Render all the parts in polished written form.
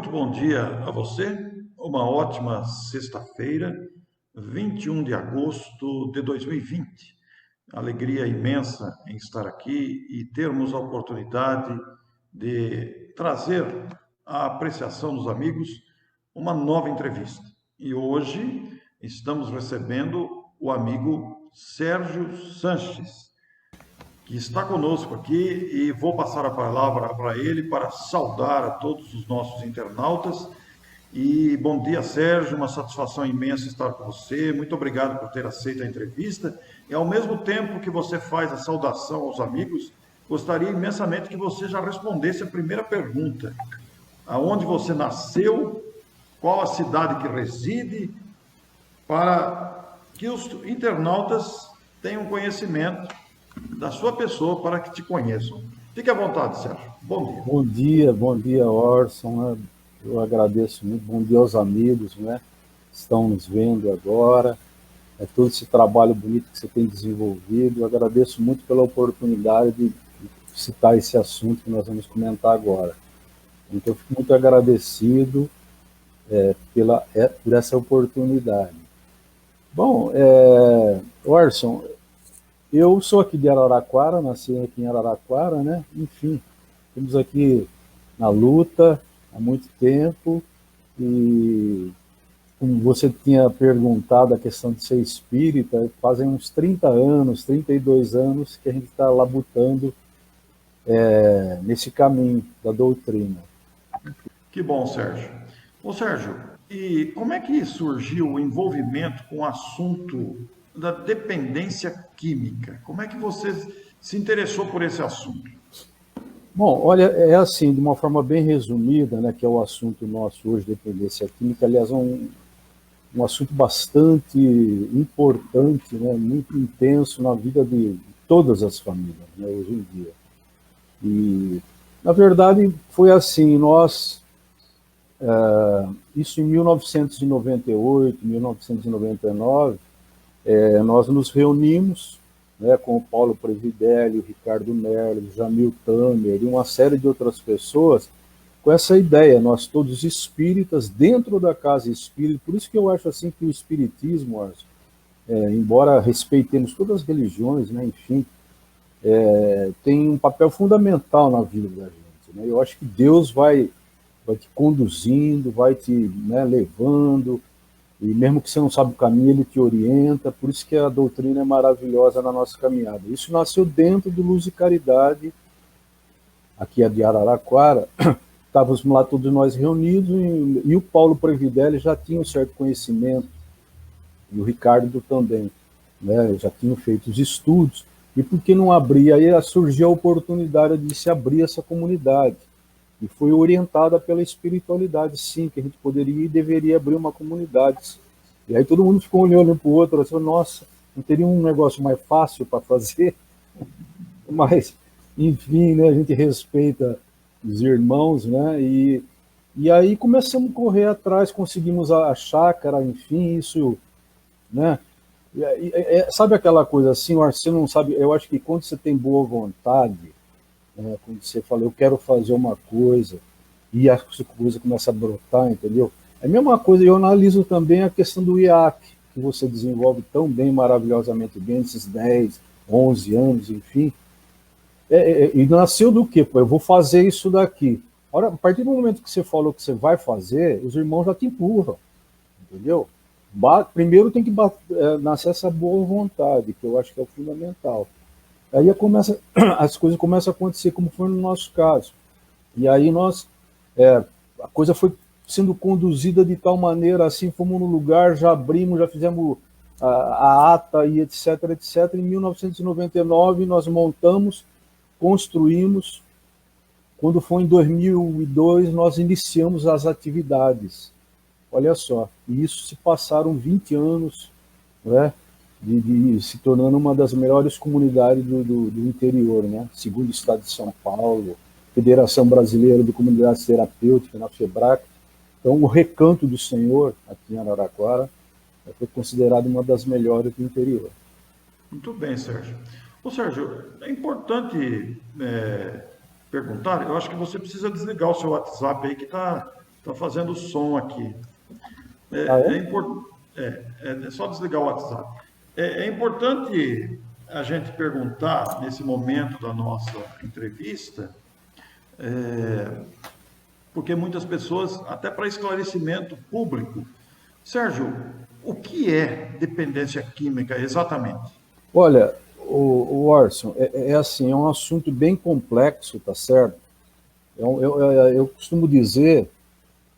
Muito bom dia a você. Uma ótima sexta-feira, 21 de agosto de 2020. Alegria imensa em estar aqui e termos a oportunidade de trazer à apreciação dos amigos uma nova entrevista. E hoje estamos recebendo o amigo Sérgio Sanches, que está conosco aqui, e vou passar a palavra para ele para saudar a todos os nossos internautas. E bom dia, Sérgio, uma satisfação imensa estar com você. Muito obrigado por ter aceito a entrevista. E ao mesmo tempo que você faz a saudação aos amigos, gostaria imensamente que você já respondesse a primeira pergunta: aonde você nasceu, qual a cidade que reside, para que os internautas tenham conhecimento da sua pessoa, para que te conheçam. Fique à vontade, Sérgio. Bom dia. Bom dia, Orson, né? Eu agradeço muito. Bom dia aos amigos, né? Que estão nos vendo agora. Todo esse trabalho bonito que você tem desenvolvido. Eu agradeço muito pela oportunidade de citar esse assunto que nós vamos comentar agora. Então, eu fico muito agradecido por essa oportunidade. Bom, Orson, eu sou aqui de Araraquara, nasci aqui em Araraquara, né? Enfim, estamos aqui na luta há muito tempo e, como você tinha perguntado, a questão de ser espírita, fazem uns 30 anos, 32 anos que a gente está labutando nesse caminho da doutrina. Que bom, Sérgio. Ô, Sérgio, e como é que surgiu o envolvimento com o assunto da dependência química? Como é que você se interessou por esse assunto? Bom, olha, é assim, de uma forma bem resumida, né, que é o assunto nosso hoje, dependência química. Aliás, é um assunto bastante importante, né, muito intenso na vida de todas as famílias, né, hoje em dia. E, na verdade, foi assim, isso em 1998, 1999, nós nos reunimos, né, com o Paulo Previdelli, o Ricardo Merlo, o Jamil Tamer e uma série de outras pessoas, com essa ideia, nós todos espíritas, dentro da casa espírita. Por isso que eu acho assim que o espiritismo, embora respeitemos todas as religiões, né, enfim, tem um papel fundamental na vida da gente, né? Eu acho que Deus vai te conduzindo, vai te, né, levando, e mesmo que você não sabe o caminho, ele te orienta. Por isso que a doutrina é maravilhosa na nossa caminhada. Isso nasceu dentro do Luz e Caridade, aqui de Araraquara. Estávamos lá todos nós reunidos, e o Paulo Previdelli já tinha um certo conhecimento, e o Ricardo também, né, já tinham feito os estudos. E por que não abrir? Aí surgiu a oportunidade de se abrir essa comunidade. E foi orientada pela espiritualidade, sim, que a gente poderia e deveria abrir uma comunidade. E aí todo mundo ficou olhando para o outro, assim, nossa, não teria um negócio mais fácil para fazer? Mas, enfim, né, a gente respeita os irmãos, né? E aí começamos a correr atrás, conseguimos a chácara, enfim, isso, né? Sabe aquela coisa assim, você não sabe, eu acho que quando você tem boa vontade, quando você fala, eu quero fazer uma coisa, e a coisa começa a brotar, entendeu? É a mesma coisa, eu analiso também a questão do IAC, que você desenvolve tão bem, maravilhosamente bem, esses 10, 11 anos, enfim. E nasceu do quê? Pô, eu vou fazer isso daqui. Ora, a partir do momento que você falou que você vai fazer, os irmãos já te empurram, entendeu? Primeiro tem que nascer essa boa vontade, que eu acho que é o fundamental. Aí as coisas começam a acontecer, como foi no nosso caso. E aí a coisa foi sendo conduzida de tal maneira, assim, fomos no lugar, já abrimos, já fizemos a ata e etc, etc. Em 1999 nós montamos, construímos. Quando foi em 2002 nós iniciamos as atividades. Olha só, e isso se passaram 20 anos, né? De se tornando uma das melhores comunidades do interior, né? Segundo o Estado de São Paulo, Federação Brasileira de Comunidades Terapêuticas, na FEBRAC. Então, o Recanto do Senhor, aqui em Araraquara, foi considerado uma das melhores do interior. Muito bem, Sérgio. Ô, Sérgio, é importante perguntar, eu acho que você precisa desligar o seu WhatsApp aí, que está Está fazendo som aqui. É só desligar o WhatsApp. É importante a gente perguntar, nesse momento da nossa entrevista, porque muitas pessoas, até para esclarecimento público, Sérgio, o que é dependência química exatamente? Olha, o Orson, assim, é um assunto bem complexo, tá certo? Eu costumo dizer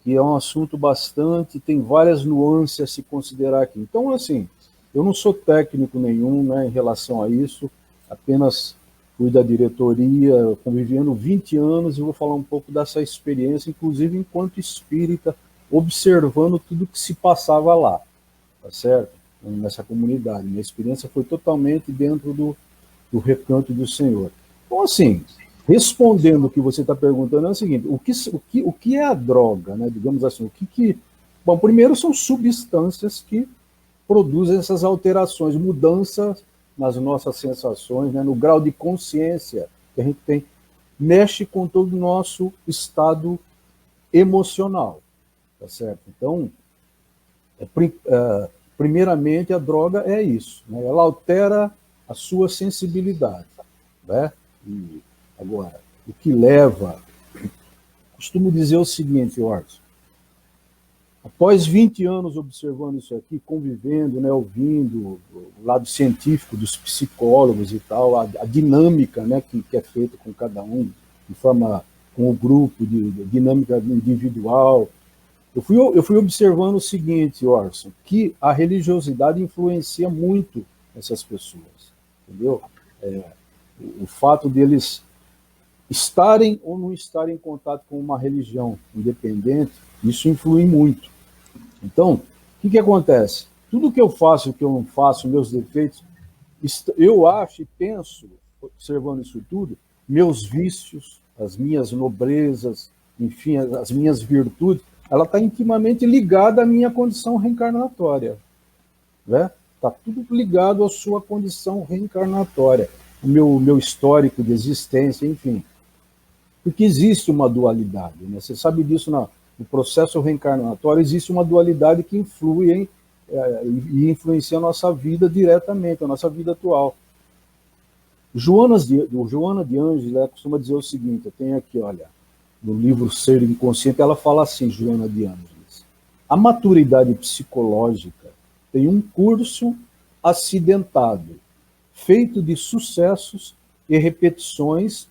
que é um assunto bastante, tem várias nuances a se considerar aqui. Então, assim, eu não sou técnico nenhum, né, em relação a isso, apenas fui da diretoria, convivendo 20 anos, e vou falar um pouco dessa experiência, inclusive enquanto espírita, observando tudo que se passava lá, tá certo? Nessa comunidade. Minha experiência foi totalmente dentro do recanto do Senhor. Então, assim, respondendo o que você está perguntando, é o seguinte: o que é a droga, né? Digamos assim, Bom, primeiro são substâncias que produzem essas alterações, mudanças nas nossas sensações, né? No grau de consciência que a gente tem, mexe com todo o nosso estado emocional, tá certo? Então, primeiramente, a droga é isso, né? Ela altera a sua sensibilidade, né? E agora, o que leva... Costumo dizer o seguinte, Orson, após 20 anos observando isso aqui, convivendo, né, ouvindo o lado científico dos psicólogos e tal, a dinâmica, né, que é feita com cada um, de forma com o grupo, de dinâmica individual, eu fui observando o seguinte, Orson, que a religiosidade influencia muito essas pessoas, entendeu? O fato deles estarem ou não estarem em contato com uma religião independente, isso influi muito. Então, o que acontece? Tudo que eu faço, o que eu não faço, meus defeitos, eu acho e penso, observando isso tudo, meus vícios, as minhas nobrezas, enfim, as minhas virtudes, ela está intimamente ligada à minha condição reencarnatória, né? Está tudo ligado à sua condição reencarnatória, o meu histórico de existência, enfim. Porque existe uma dualidade, né? Você sabe disso no processo reencarnatório, existe uma dualidade que influi e influencia a nossa vida diretamente, a nossa vida atual. Joana de Ângeles costuma dizer o seguinte, eu tenho aqui, olha, no livro Ser Inconsciente, ela fala assim, Joana de Ângeles: a maturidade psicológica tem um curso acidentado, feito de sucessos e repetições,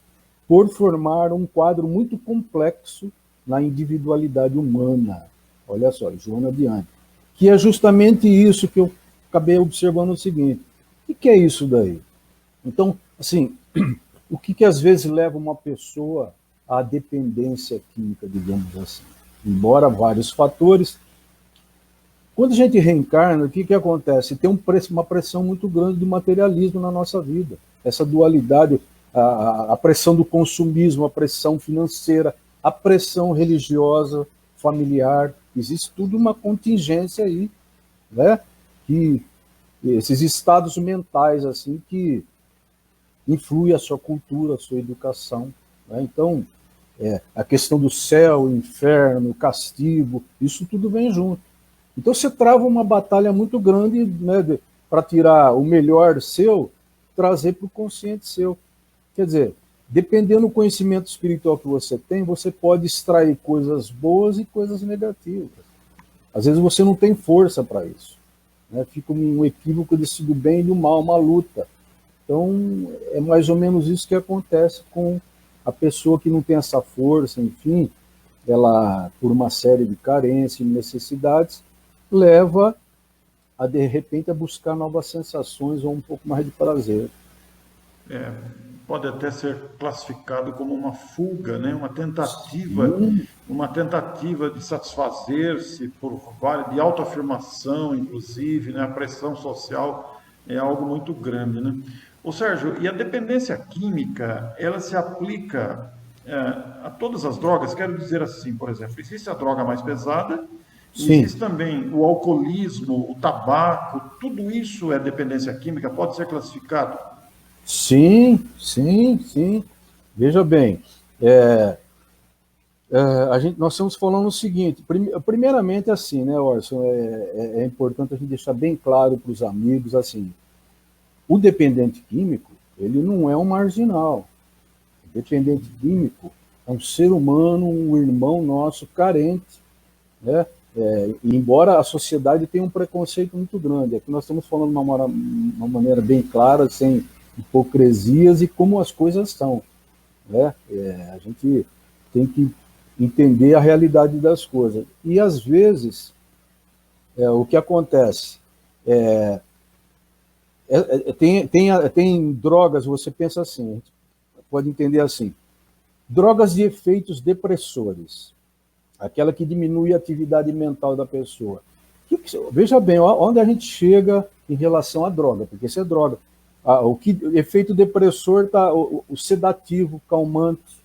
por formar um quadro muito complexo na individualidade humana. Olha só, Joana de Ângeles. Que é justamente isso que eu acabei observando o seguinte: o que é isso daí? Então, assim, o que às vezes leva uma pessoa à dependência química, digamos assim? Embora vários fatores. Quando a gente reencarna, o que acontece? Tem uma pressão muito grande do materialismo na nossa vida. Essa dualidade, a pressão do consumismo, a pressão financeira, a pressão religiosa, familiar. Existe tudo uma contingência aí, né? Que esses estados mentais assim que influem a sua cultura, a sua educação, né? Então, a questão do céu, inferno, castigo, isso tudo vem junto. Então você trava uma batalha muito grande, né, para tirar o melhor seu, trazer para o consciente seu. Quer dizer, dependendo do conhecimento espiritual que você tem, você pode extrair coisas boas e coisas negativas. Às vezes você não tem força para isso, né? Fica um equívoco do bem e do mal, uma luta. Então, é mais ou menos isso que acontece com a pessoa que não tem essa força, enfim, ela, por uma série de carências e necessidades, leva a, de repente, a buscar novas sensações ou um pouco mais de prazer. Pode até ser classificado como uma fuga, né? Uma tentativa de satisfazer-se de autoafirmação, inclusive, né? A pressão social é algo muito grande, né? Ô Sérgio, e a dependência química, ela se aplica a todas as drogas? Quero dizer assim, por exemplo, existe a droga mais pesada, existe também o alcoolismo, o tabaco, tudo isso é dependência química, pode ser classificado? Sim, sim, sim. Veja bem, nós estamos falando o seguinte, primeiramente assim, né, Orson, é importante a gente deixar bem claro para os amigos, assim, o dependente químico, ele não é um marginal. O dependente químico é um ser humano, um irmão nosso carente, né? E embora a sociedade tenha um preconceito muito grande, aqui nós estamos falando de uma maneira bem clara, sem hipocrisias e como as coisas são, né? A gente tem que entender a realidade das coisas. E às vezes, o que acontece tem drogas, você pensa assim, a gente pode entender assim, drogas de efeitos depressores, aquela que diminui a atividade mental da pessoa. Veja bem, onde a gente chega em relação à droga, porque isso é droga. Efeito depressor está o sedativo, calmante,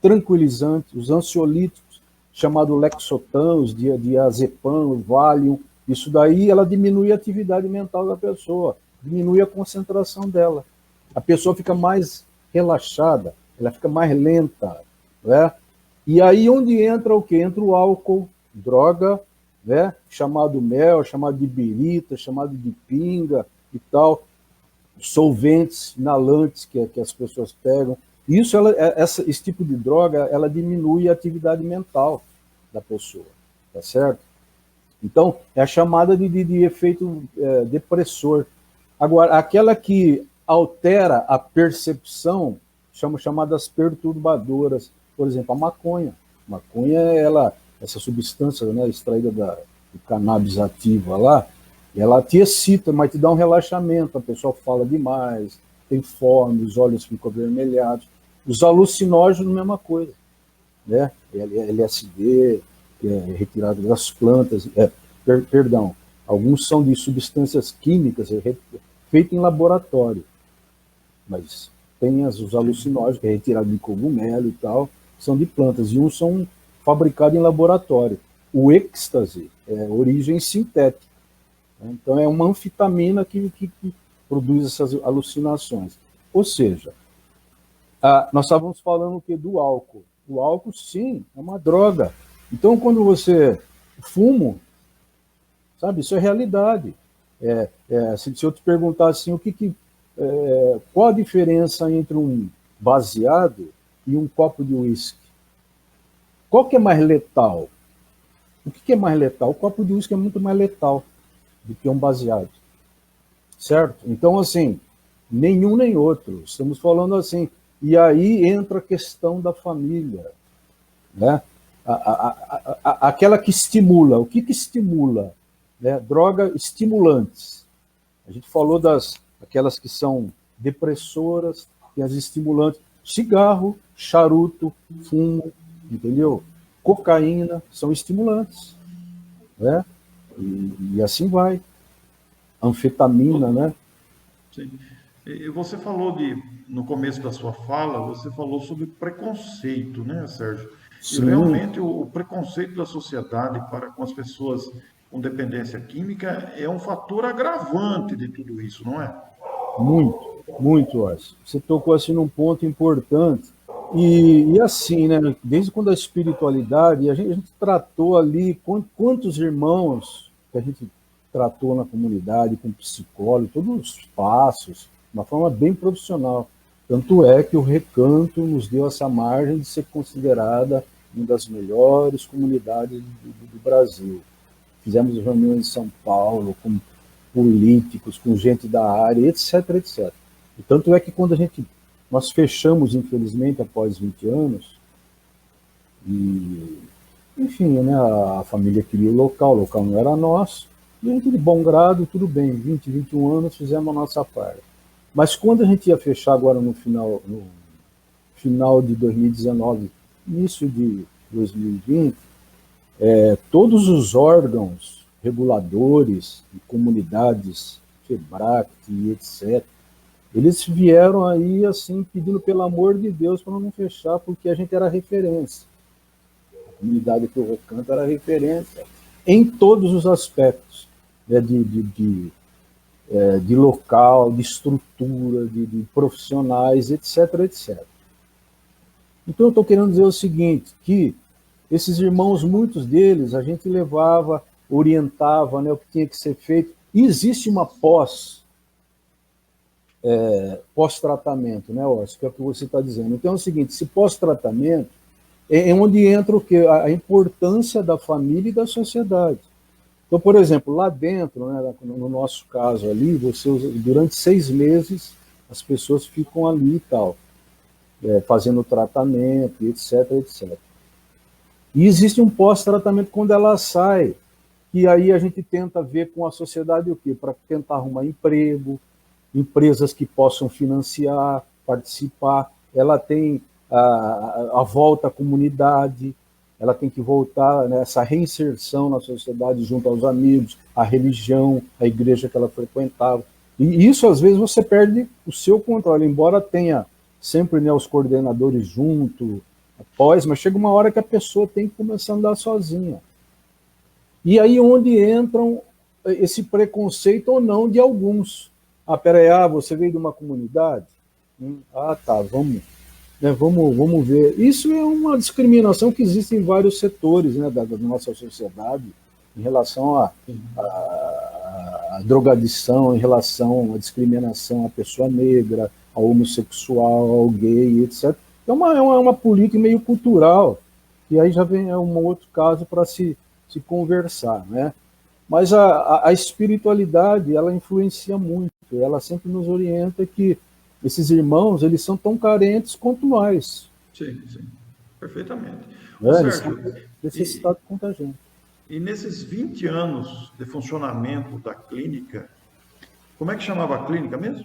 tranquilizante, os ansiolíticos, chamado Lexotan, os diazepam, o Valium, isso daí ela diminui a atividade mental da pessoa, diminui a concentração dela. A pessoa fica mais relaxada, ela fica mais lenta, né? E aí onde entra o quê? Entra o álcool, droga, né? Chamado mel, chamado de birita, chamado de pinga e tal, solventes, inalantes que as pessoas pegam. Isso, esse tipo de droga, ela diminui a atividade mental da pessoa, tá certo? Então, é a chamada de efeito depressor. Agora, aquela que altera a percepção, chamadas perturbadoras, por exemplo, a maconha. A maconha, essa substância, né, extraída do cannabis ativa lá, ela te excita, mas te dá um relaxamento, a pessoa fala demais, tem fome, os olhos ficam avermelhados. Os alucinógenos, mesma coisa, né? LSD, retirado das plantas, perdão, alguns são de substâncias químicas feitas em laboratório, mas tem os alucinógenos, que é retirado de cogumelo e tal, são de plantas, e uns são fabricados em laboratório. O êxtase é origem sintética, né? Então é uma anfetamina que produz essas alucinações. Ou seja, nós estávamos falando o quê? Do álcool. O álcool, sim, é uma droga. Então, quando você fuma, sabe, isso é realidade. Se eu te perguntar assim, qual a diferença entre um baseado e um copo de uísque? Qual que é mais letal? O que é mais letal? O copo de uísque é muito mais letal do que um baseado. Certo? Então, assim, nenhum nem outro. Estamos falando assim. E aí entra a questão da família, né? Aquela que estimula. O que estimula? Né? Droga estimulantes. A gente falou aquelas que são depressoras, tem as estimulantes. Cigarro, charuto, fumo, entendeu? Cocaína, são estimulantes, né? E assim vai. Anfetamina, né? Sim. E você falou no começo da sua fala, você falou sobre preconceito, né, Sérgio? E Sim. realmente o preconceito da sociedade para com as pessoas com dependência química é um fator agravante de tudo isso, não é? Muito, muito, Orson. Você tocou assim num ponto importante. E assim, né? Desde quando a espiritualidade, a gente tratou ali quantos irmãos que a gente tratou na comunidade, com psicólogo, todos os passos, de uma forma bem profissional. Tanto é que o Recanto nos deu essa margem de ser considerada uma das melhores comunidades do Brasil. Fizemos reuniões em São Paulo, com políticos, com gente da área, etc, etc. E tanto é que quando nós fechamos, infelizmente, após 20 anos, e, enfim, né, a família queria o local não era nosso, e a gente, de bom grado, tudo bem, 20, 21 anos, fizemos a nossa parte. Mas quando a gente ia fechar agora no final de 2019, início de 2020, todos os órgãos reguladores de comunidades, FEBRAC, etc., eles vieram aí assim pedindo pelo amor de Deus para não fechar, porque a gente era referência. A comunidade que eu Recanto era referência em todos os aspectos, né, de local, de estrutura, de profissionais, etc, etc. Então eu estou querendo dizer o seguinte, que Esses irmãos, muitos deles, a gente levava, orientava, né, o que tinha que ser feito. E existe uma pós-tratamento, né, Orson, que é o que você está dizendo. Então é o seguinte, esse pós-tratamento é onde entra o quê? A importância da família e da sociedade. Então, por exemplo, lá dentro, né, no nosso caso ali, você durante 6 meses as pessoas ficam ali e tal, fazendo tratamento, etc, etc. E existe um pós-tratamento quando ela sai, que aí a gente tenta ver com a sociedade o quê? Para tentar arrumar emprego, empresas que possam financiar, participar. Ela tem a volta à comunidade, ela tem que voltar nessa reinserção na sociedade junto aos amigos, à religião, à igreja que ela frequentava. E isso, às vezes, você perde o seu controle, embora tenha sempre, né, os coordenadores junto, após, mas chega uma hora que a pessoa tem que começar a andar sozinha. E aí onde entram esse preconceito ou não de alguns. Peraí, você veio de uma comunidade? Tá, vamos ver. Isso é uma discriminação que existe em vários setores, né, da nossa sociedade, em relação à drogadição, em relação à discriminação à pessoa negra, ao homossexual, ao gay, etc. É uma política meio cultural, e aí já vem um outro caso para se conversar, né? Mas a espiritualidade, ela influencia muito, ela sempre nos orienta que esses irmãos, eles são tão carentes quanto nós. Sim, sim, perfeitamente. Eles são necessitados quanto a gente. E nesses 20 anos de funcionamento da clínica, como é que chamava a clínica mesmo?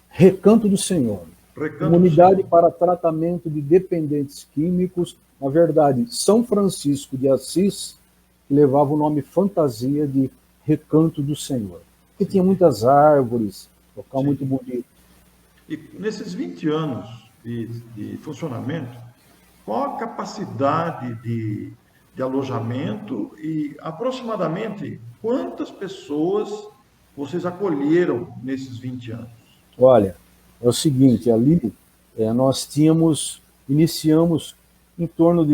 Recanto do Senhor. Comunidade para tratamento de dependentes químicos. Na verdade, São Francisco de Assis levava o nome fantasia de Recanto do Senhor. Porque tinha muitas árvores, local muito bonito. E nesses 20 anos de funcionamento, qual a capacidade de alojamento e aproximadamente quantas pessoas vocês acolheram nesses 20 anos? Olha, é o seguinte, ali nós iniciamos em torno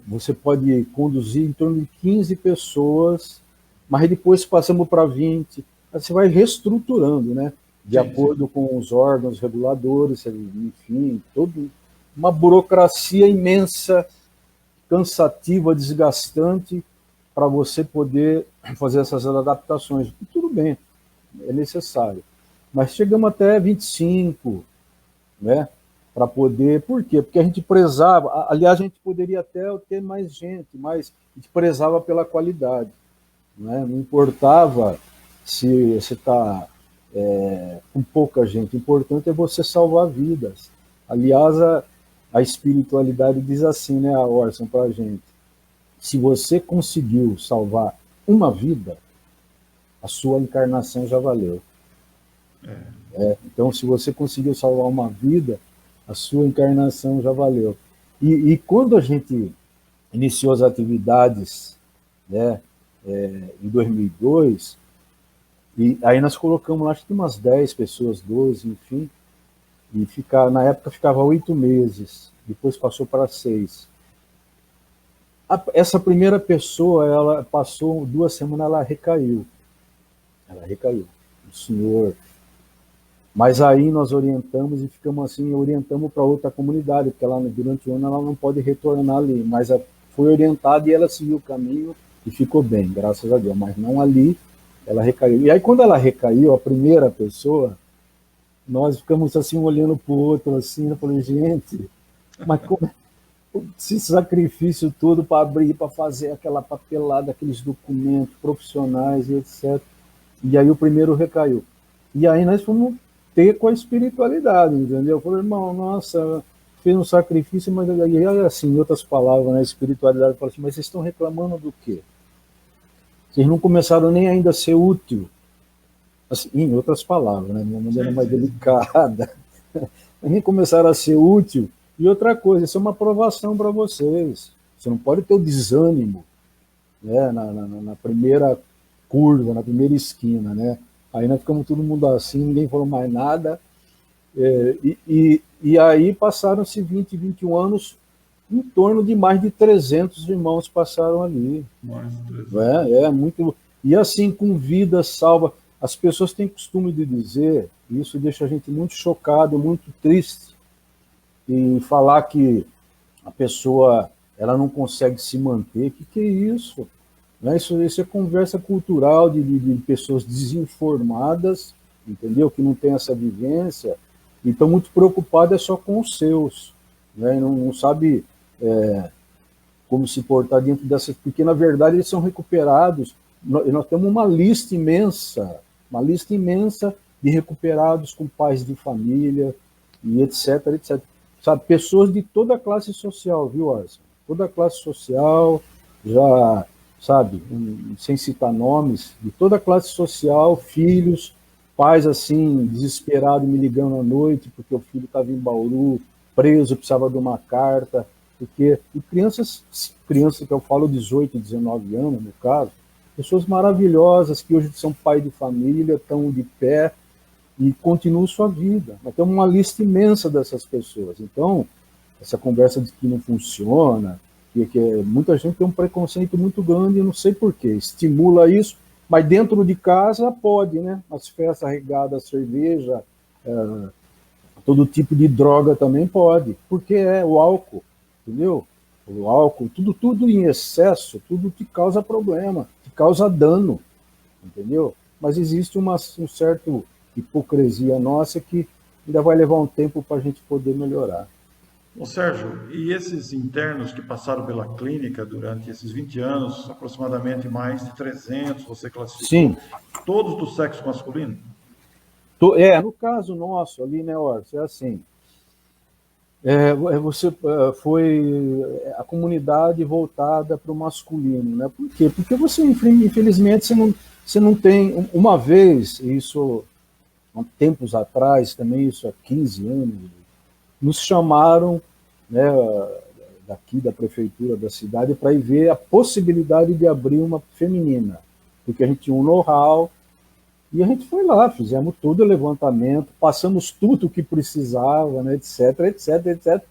você pode conduzir em torno de 15 pessoas, mas depois passamos para 20, você vai reestruturando, né? De acordo com os órgãos reguladores, enfim, uma burocracia imensa, cansativa, desgastante, para você poder fazer essas adaptações. E tudo bem, é necessário. Mas chegamos até 25, né? Para poder... Por quê? Porque a gente prezava... Aliás, a gente poderia até ter mais gente, mas a gente prezava pela qualidade, né? Não importava se você está com pouca gente. O importante é você salvar vidas. Aliás, a espiritualidade diz assim, né, Orson, para a gente: se você conseguiu salvar uma vida, a sua encarnação já valeu. Então, se você conseguiu salvar uma vida, a sua encarnação já valeu. E quando a gente iniciou as atividades, né, em 2002, e aí nós colocamos, acho que umas 10 pessoas, 12, enfim, e na época ficava 8 meses, depois passou para 6. Essa primeira pessoa, ela passou 2 semanas, ela recaiu, o senhor. Mas aí nós orientamos e ficamos assim, orientamos para outra comunidade, porque ela, durante o ano ela não pode retornar ali, mas foi orientada e ela seguiu o caminho e ficou bem, graças a Deus, mas não ali, ela recaiu. E aí quando ela recaiu, a primeira pessoa, nós ficamos assim, olhando para o outro, assim, eu falei, gente, mas como esse sacrifício todo para abrir, para fazer aquela papelada, aqueles documentos profissionais e etc. E aí o primeiro recaiu. E aí nós fomos ter com a espiritualidade, entendeu? Eu falei, irmão, nossa, fez um sacrifício, mas aí, assim, em outras palavras, né, a espiritualidade fala assim, mas vocês estão reclamando do quê? Vocês não começaram nem ainda a ser útil. Assim, em outras palavras, né, de uma maneira mais delicada. Nem começaram a ser útil. E outra coisa, isso é uma aprovação para vocês. Você não pode ter o desânimo, né, na primeira curva, na primeira esquina, né? Aí nós ficamos todo mundo assim, ninguém falou mais nada. E aí passaram-se 20, 21 anos, em torno de mais de 300 irmãos passaram ali. Mais de 300. É muito. E assim, com vida salva. As pessoas têm costume de dizer, e isso deixa a gente muito chocado, muito triste, em falar que a pessoa ela não consegue se manter. Que é isso? Né? Isso é conversa cultural de pessoas desinformadas, entendeu? Que não tem essa vivência e estão muito preocupadas só com os seus, né? Não sabe como se portar dentro dessas, porque na verdade eles são recuperados. Nós temos uma lista imensa de recuperados com pais de família e etc, etc. Sabe, pessoas de toda a classe social, viu, Arson? Toda a classe social, já, sabe, sem citar nomes, de toda a classe social, filhos, pais assim, desesperados, me ligando à noite, porque o filho estava em Bauru, preso, precisava de uma carta, porque e crianças que eu falo 18, 19 anos, no caso, pessoas maravilhosas que hoje são pai de família, estão de pé e continuam sua vida. Nós temos uma lista imensa dessas pessoas. Então, essa conversa de que não funciona, que muita gente tem um preconceito muito grande, eu não sei porquê, estimula isso, mas dentro de casa pode, né? As festas regadas, cerveja, todo tipo de droga também pode, porque é o álcool, entendeu? O álcool, tudo em excesso, tudo te causa problema, te causa dano, entendeu? Mas existe um certo hipocrisia nossa que ainda vai levar um tempo para a gente poder melhorar. Ô Sérgio, e esses internos que passaram pela clínica durante esses 20 anos, aproximadamente mais de 300, você classificou, Sim, todos do sexo masculino? no caso nosso ali, né, Orson, é assim, você foi a comunidade voltada para o masculino, né? Por quê? Porque você, infelizmente, você não tem, uma vez, isso há tempos atrás, também isso há 15 anos, nos chamaram, né, daqui da prefeitura da cidade para ir ver a possibilidade de abrir uma feminina, porque a gente tinha um know-how, e a gente foi lá, fizemos todo o levantamento, passamos tudo o que precisava, né, etc, etc, etc,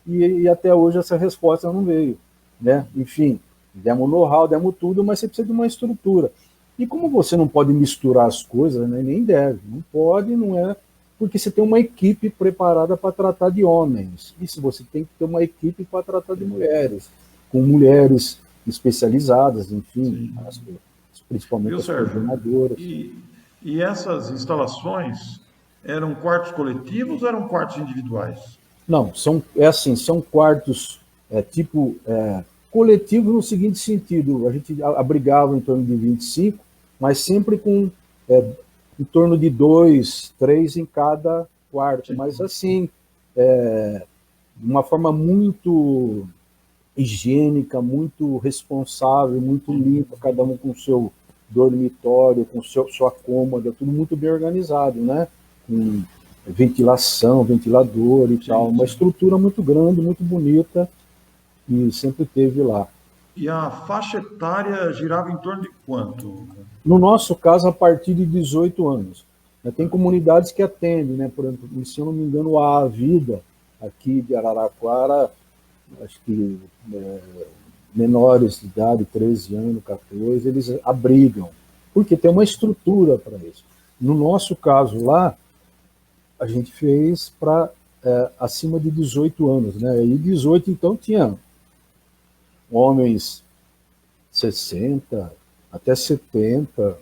e até hoje essa resposta não veio, né? Enfim, demos know-how, demos tudo, mas você precisa de uma estrutura. E como você não pode misturar as coisas, né, nem deve, não pode, não é, porque você tem uma equipe preparada para tratar de homens, e se você tem que ter uma equipe para tratar de mulheres, com mulheres especializadas, enfim, principalmente Viu, as Sérgio? coordenadoras. E essas instalações eram quartos coletivos ou eram quartos individuais? Não, são quartos coletivos no seguinte sentido, a gente abrigava em torno de 25, mas sempre com em torno de 2, 3 em cada quarto, Sim. mas assim, de uma forma muito higiênica, muito responsável, muito limpa, cada um com o seu dormitório, com sua cômoda, tudo muito bem organizado, né? Com ventilação, ventilador e tal, uma estrutura muito grande, muito bonita, e sempre teve lá. E a faixa etária girava em torno de quanto? No nosso caso, a partir de 18 anos. Tem comunidades que atendem, né? Por exemplo, se eu não me engano, a Vida, aqui de Araraquara, acho que menores de idade, 13 anos, 14, eles abrigam, porque tem uma estrutura para isso. No nosso caso lá, a gente fez para acima de 18 anos, né? E 18, então, tinha homens 60, até 70,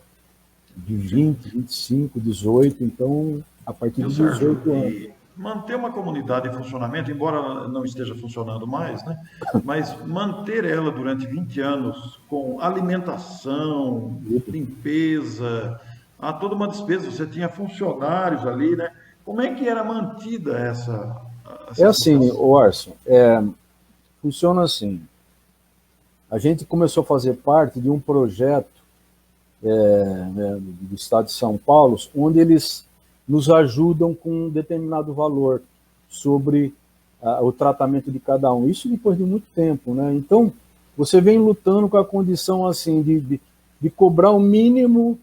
de 20, 25, 18, então, a partir Viu, de Sérgio? 18 anos. E manter uma comunidade em funcionamento, embora não esteja funcionando mais, né? Mas manter ela durante 20 anos com alimentação, limpeza, há toda uma despesa, você tinha funcionários ali, né? Como é que era mantida É essa assim, situação? o Arson, funciona assim. A gente começou a fazer parte de um projeto do Estado de São Paulo, onde eles nos ajudam com um determinado valor sobre o tratamento de cada um. Isso depois de muito tempo, né? Então, você vem lutando com a condição assim de cobrar o mínimo,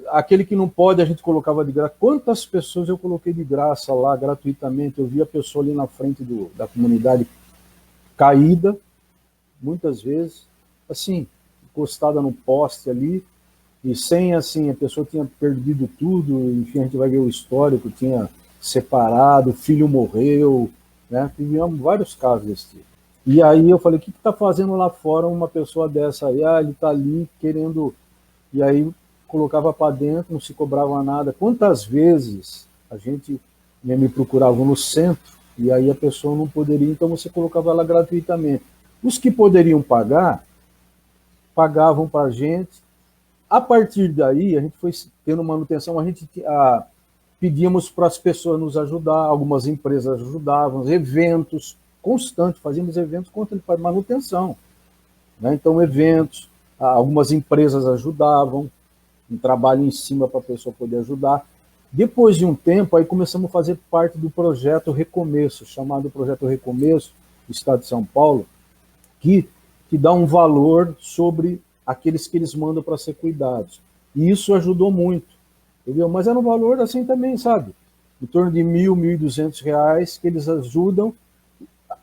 aquele que não pode a gente colocava de graça. Quantas pessoas eu coloquei de graça lá, gratuitamente? Eu vi a pessoa ali na frente da comunidade caída, muitas vezes, assim, encostada no poste ali, e sem, assim, a pessoa tinha perdido tudo, enfim, a gente vai ver o histórico, tinha separado, o filho morreu, né? Tivemos vários casos desse tipo. E aí eu falei, o que está fazendo lá fora uma pessoa dessa aí? Ah, ele está ali querendo... E aí colocava para dentro, não se cobrava nada. Quantas vezes a gente me procurava no centro, e aí a pessoa não poderia, então você colocava ela gratuitamente. Os que poderiam pagar, pagavam para a gente. A partir daí, a gente foi tendo manutenção, a gente pedíamos para as pessoas nos ajudar, algumas empresas ajudavam, eventos constantes, fazíamos eventos constantes para manutenção. Né? Então, eventos, algumas empresas ajudavam, um trabalho em cima para a pessoa poder ajudar. Depois de um tempo, aí começamos a fazer parte do projeto Recomeço, chamado Projeto Recomeço, do Estado de São Paulo, que dá um valor sobre aqueles que eles mandam para ser cuidados. E isso ajudou muito, entendeu? Mas era um valor assim também, sabe? Em torno de R$ 1.200 que eles ajudam.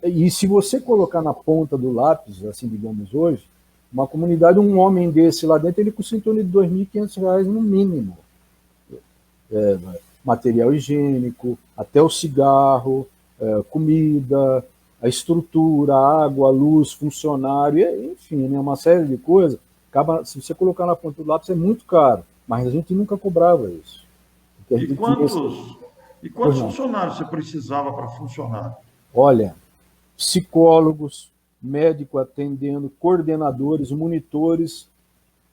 E se você colocar na ponta do lápis, assim, digamos hoje, uma comunidade, um homem desse lá dentro, ele custa em torno de R$ 2.500 no mínimo. Material higiênico, até o cigarro, comida, a estrutura, a água, a luz, funcionário, enfim, né, uma série de coisas. Se você colocar na ponta do lápis, é muito caro, mas a gente nunca cobrava isso. E quantos funcionários você precisava para funcionar? Olha, psicólogos, médico atendendo, coordenadores, monitores,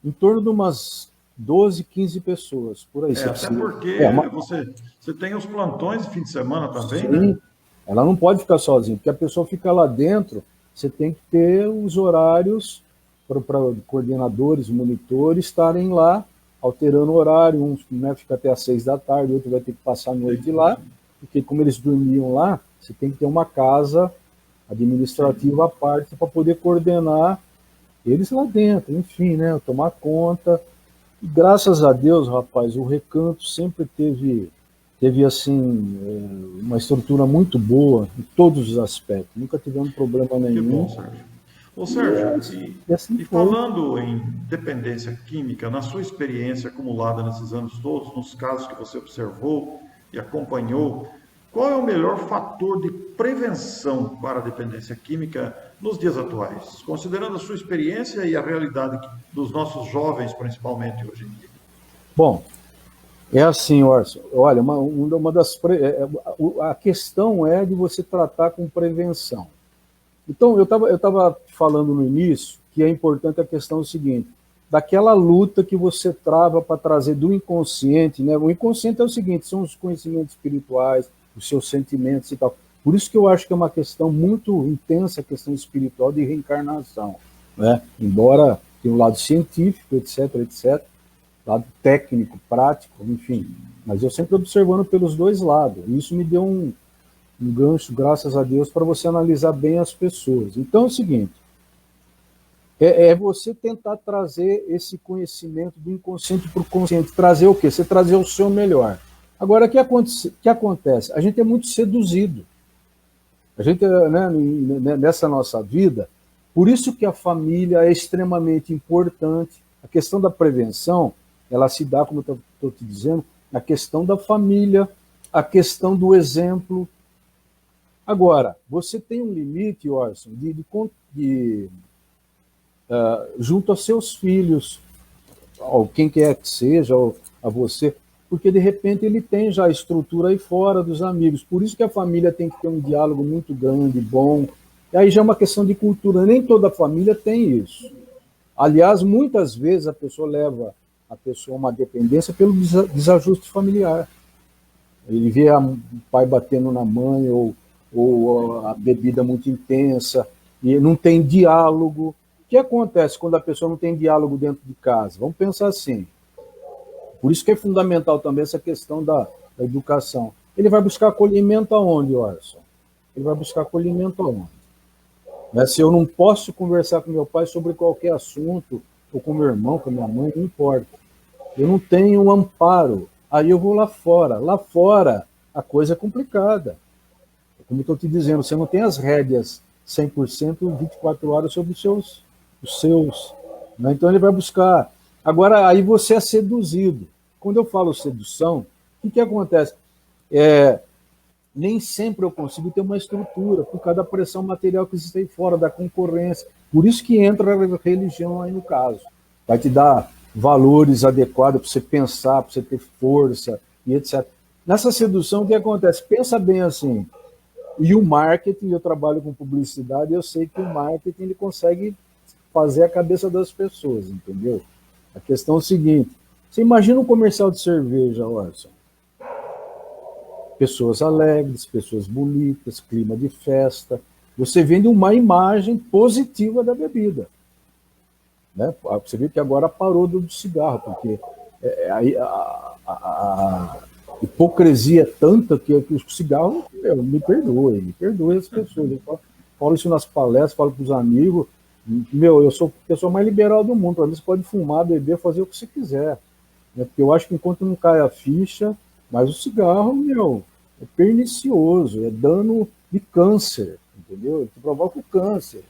em torno de umas 12, 15 pessoas, por aí. Até porque você tem os plantões de fim de semana também, sim, né? Ela não pode ficar sozinha, porque a pessoa fica lá dentro, você tem que ter os horários para coordenadores, monitores estarem lá, alterando o horário, um, né, fica até às 6 da tarde, outro vai ter que passar a noite lá, porque como eles dormiam lá, você tem que ter uma casa administrativa à parte para poder coordenar eles lá dentro, enfim, né, tomar conta. E graças a Deus, rapaz, o Recanto sempre teve assim, uma estrutura muito boa em todos os aspectos. Nunca tivemos problema nenhum. Que bom, Sérgio. Ô, Sérgio, e falando em dependência química, na sua experiência acumulada nesses anos todos, nos casos que você observou e acompanhou, qual é o melhor fator de prevenção para a dependência química nos dias atuais, considerando a sua experiência e a realidade dos nossos jovens, principalmente hoje em dia? Bom, é assim, Orson. Olha, a questão é de você tratar com prevenção. Então, eu estava falando no início que é importante a questão seguinte, daquela luta que você trava para trazer do inconsciente, né? O inconsciente é o seguinte, são os conhecimentos espirituais, os seus sentimentos e tal. Por isso que eu acho que é uma questão muito intensa, a questão espiritual de reencarnação, né? Embora tenha um lado científico, etc., etc., lado técnico, prático, enfim. Mas eu sempre observando pelos dois lados. E isso me deu um gancho, graças a Deus, para você analisar bem as pessoas. Então é o seguinte, é você tentar trazer esse conhecimento do inconsciente para o consciente. Trazer o quê? Você trazer o seu melhor. Agora, o que acontece? A gente é muito seduzido. A gente, né, nessa nossa vida, por isso que a família é extremamente importante. A questão da prevenção, ela se dá, como eu estou te dizendo, na questão da família, a questão do exemplo. Agora, você tem um limite, Orson, junto aos seus filhos, ou quem quer que seja, ou a você, porque de repente ele tem já a estrutura aí fora dos amigos. Por isso que a família tem que ter um diálogo muito grande, bom. E aí já é uma questão de cultura, nem toda família tem isso. Aliás, muitas vezes a pessoa leva a pessoa a uma dependência pelo desajuste familiar. Ele vê o pai batendo na mãe, ou a bebida muito intensa, e não tem diálogo. O que acontece quando a pessoa não tem diálogo dentro de casa? Vamos pensar assim. Por isso que é fundamental também essa questão da educação. Ele vai buscar acolhimento aonde, Orson? Ele vai buscar acolhimento aonde? Né? Se eu não posso conversar com meu pai sobre qualquer assunto, ou com meu irmão, com minha mãe, não importa. Eu não tenho um amparo. Aí eu vou lá fora. Lá fora, a coisa é complicada. Como eu estou te dizendo, você não tem as rédeas 100%, 24 horas sobre os seus, né? Então ele vai buscar. Agora, aí você é seduzido. Quando eu falo sedução, o que acontece? Nem sempre eu consigo ter uma estrutura, por causa da pressão material que existe aí fora, da concorrência. Por isso que entra a religião aí no caso. Vai te dar valores adequados para você pensar, para você ter força e etc. Nessa sedução, o que acontece? Pensa bem assim, e o marketing, eu trabalho com publicidade, eu sei que o marketing ele consegue fazer a cabeça das pessoas, entendeu? A questão é o seguinte, você imagina um comercial de cerveja, Orson. Pessoas alegres, pessoas bonitas, clima de festa. Você vende uma imagem positiva da bebida. Né? Você vê que agora parou do cigarro, porque a hipocrisia é tanta que o cigarro, me perdoe as pessoas. Eu falo isso nas palestras, falo para os amigos, eu sou a pessoa mais liberal do mundo, para mim você pode fumar, beber, fazer o que você quiser. Né? Porque eu acho que enquanto não cai a ficha, mas o cigarro, é pernicioso, é dano de câncer, entendeu? Ele provoca o câncer,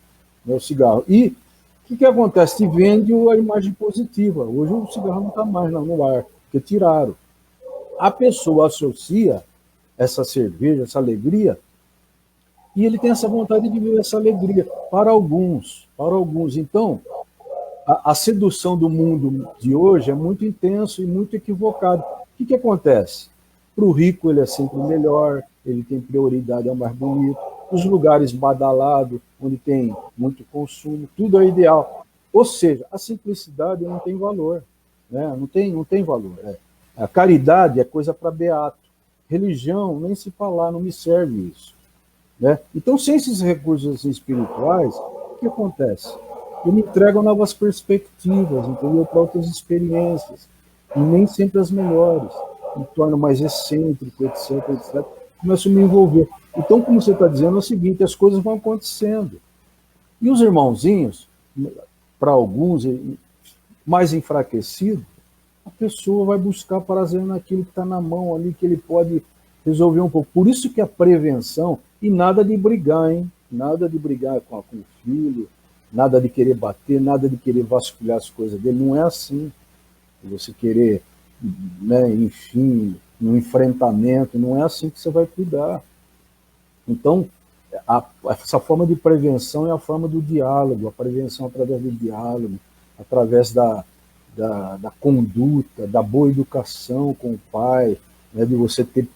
né, o cigarro. E o que acontece? Te vende a imagem positiva. Hoje o cigarro não está mais no ar, porque tiraram. A pessoa associa essa cerveja, essa alegria, e ele tem essa vontade de viver essa alegria. Para alguns. Então, a sedução do mundo de hoje é muito intenso e muito equivocado. O que acontece? Para o rico ele é sempre o melhor, ele tem prioridade ao mais bonito. Os lugares badalados, onde tem muito consumo, tudo é ideal. Ou seja, a simplicidade não tem valor. Né? Não tem valor. A caridade é coisa para beato. Religião, nem se falar, não me serve isso. Né? Então, sem esses recursos espirituais, o que acontece? Eu me entrego a novas perspectivas, entendeu? Para outras experiências, e nem sempre as melhores. Me torno mais excêntrico, etc. Começo a me envolver. Então, como você está dizendo, é o seguinte, as coisas vão acontecendo. E os irmãozinhos, para alguns, mais enfraquecidos, a pessoa vai buscar prazer naquilo que está na mão ali, que ele pode resolver um pouco. Por isso que a prevenção, e nada de brigar, hein? Nada de brigar com o filho, nada de querer bater, nada de querer vasculhar as coisas dele. Não é assim. Você querer, né, enfim, no enfrentamento, não é assim que você vai cuidar. Então, essa forma de prevenção é a forma do diálogo, a prevenção através do diálogo, através da conduta, da boa educação com o pai, né, de você ter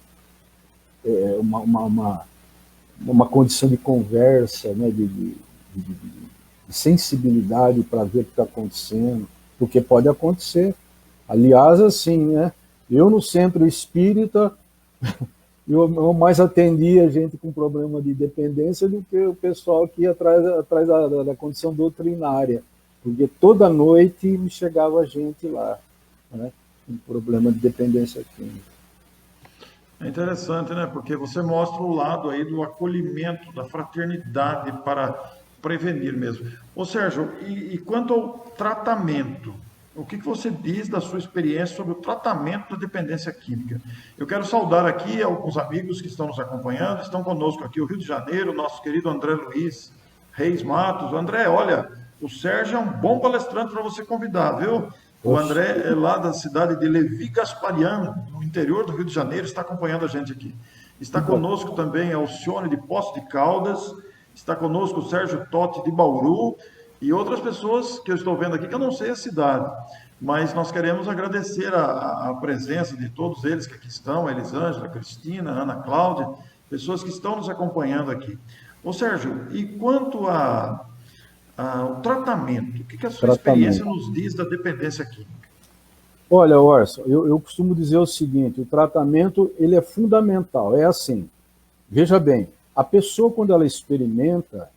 uma condição de conversa, né, de sensibilidade para ver o que está acontecendo, porque pode acontecer. Aliás, assim, né, eu no centro espírita, eu mais atendia gente com problema de dependência do que o pessoal que ia atrás da condição doutrinária, porque toda noite me chegava gente lá, né, com problema de dependência química. É interessante, né? Porque você mostra o lado aí do acolhimento, da fraternidade para prevenir mesmo. Ô Sérgio, e quanto ao tratamento? O que você diz da sua experiência sobre o tratamento da dependência química? Eu quero saudar aqui alguns amigos que estão nos acompanhando, estão conosco aqui o Rio de Janeiro, nosso querido André Luiz Reis Matos. André, olha, o Sérgio é um bom palestrante para você convidar, viu? O André é lá da cidade de Levi Gasparian, no interior do Rio de Janeiro, está acompanhando a gente aqui. Está conosco também Alcione de Poços de Caldas, está conosco o Sérgio Totti de Bauru e outras pessoas que eu estou vendo aqui que eu não sei a cidade, mas nós queremos agradecer a presença de todos eles que aqui estão, a Elisângela, a Cristina, a Ana Cláudia, pessoas que estão nos acompanhando aqui. Ô Sérgio, e quanto o tratamento, o que a sua experiência nos diz da dependência química? Olha, Orson, eu costumo dizer o seguinte, o tratamento ele é fundamental, é assim, veja bem, a pessoa quando ela experimenta,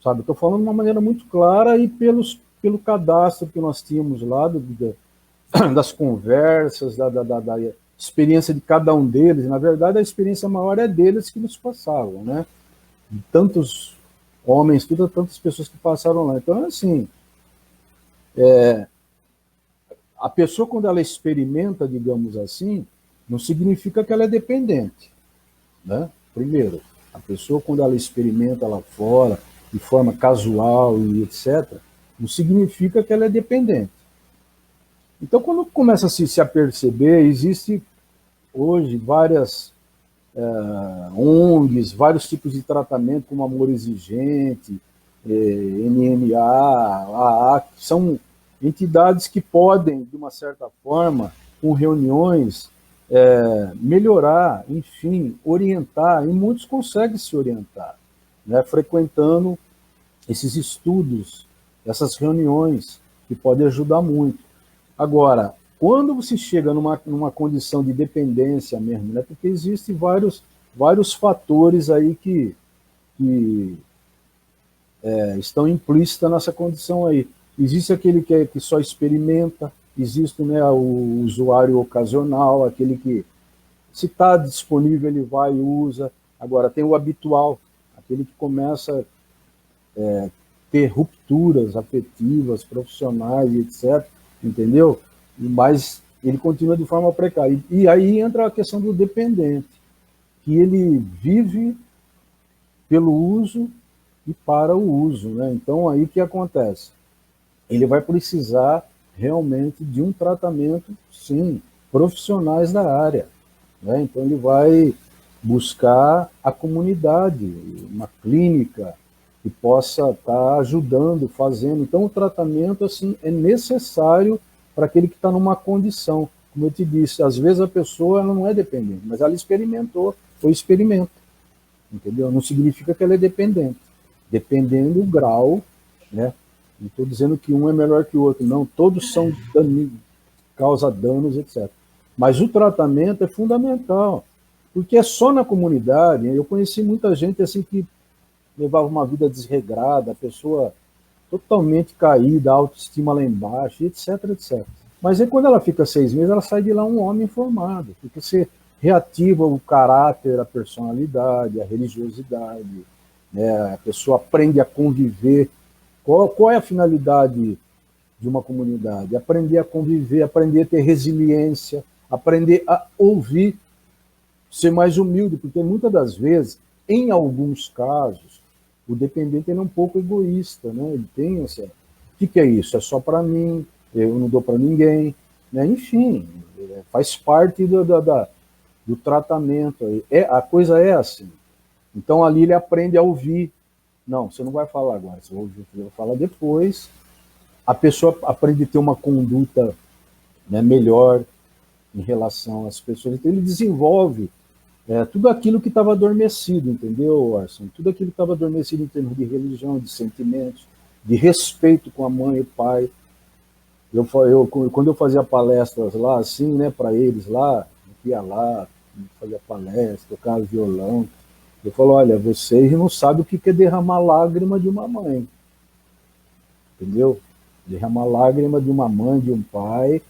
sabe, estou falando de uma maneira muito clara e pelo cadastro que nós tínhamos lá, das conversas, da experiência de cada um deles, na verdade a experiência maior é deles que nos passavam, né, de tantos homens, tantas pessoas que passaram lá. Então, assim, a pessoa, quando ela experimenta, digamos assim, não significa que ela é dependente. Né? Primeiro, A pessoa, quando ela experimenta lá fora, de forma casual e etc., não significa que ela é dependente. Então, quando começa a se aperceber, existe hoje várias ONGs, vários tipos de tratamento, como Amor Exigente, NMA, AA, que são entidades que podem, de uma certa forma, com reuniões, melhorar, enfim, orientar, e muitos conseguem se orientar, né, frequentando esses estudos, essas reuniões, que podem ajudar muito. Agora, quando você chega numa condição de dependência mesmo, né, porque existem vários fatores aí que estão implícitos nessa condição aí. Existe aquele que só experimenta, existe, né, o usuário ocasional, aquele que, se está disponível, ele vai e usa. Agora, tem o habitual, aquele que começa a ter rupturas afetivas, profissionais, etc., entendeu? Mas ele continua de forma precária. E aí entra a questão do dependente, que ele vive pelo uso e para o uso, né? Então, aí o que acontece? Ele vai precisar realmente de um tratamento, sim, profissionais da área, né? Então, ele vai buscar a comunidade, uma clínica que possa estar ajudando, fazendo. Então, o tratamento, assim, é necessário para aquele que está numa condição. Como eu te disse, às vezes a pessoa ela não é dependente, mas ela experimentou, ou experimenta, entendeu? Não significa que ela é dependente. Dependendo do grau, né? Não estou dizendo que um é melhor que o outro, não. Todos são causa danos, etc. Mas o tratamento é fundamental, porque é só na comunidade. Eu conheci muita gente assim que levava uma vida desregrada, a pessoa totalmente caída, a autoestima lá embaixo, etc, etc. Mas aí quando ela fica 6 meses, ela sai de lá um homem formado, porque você reativa o caráter, a personalidade, a religiosidade, né? A pessoa aprende a conviver. Qual é a finalidade de uma comunidade? Aprender a conviver, aprender a ter resiliência, aprender a ouvir, ser mais humilde, porque muitas das vezes, em alguns casos, o dependente ele é um pouco egoísta, né? Ele tem essa... O que é isso? É só para mim, eu não dou para ninguém, né? Enfim, faz parte do tratamento. A coisa é assim. Então ali ele aprende a ouvir. Não, você não vai falar agora, você vai falar depois. A pessoa aprende a ter uma conduta, né, melhor em relação às pessoas. Então ele desenvolve tudo aquilo que estava adormecido, entendeu, Arson? Tudo aquilo que estava adormecido em termos de religião, de sentimentos, de respeito com a mãe e o pai. Quando eu fazia palestras lá, assim, né, para eles lá, eu ia lá, fazia palestra, tocava violão, eu falo, olha, vocês não sabem o que é derramar lágrima de uma mãe, entendeu? Derramar lágrima de uma mãe, de um pai,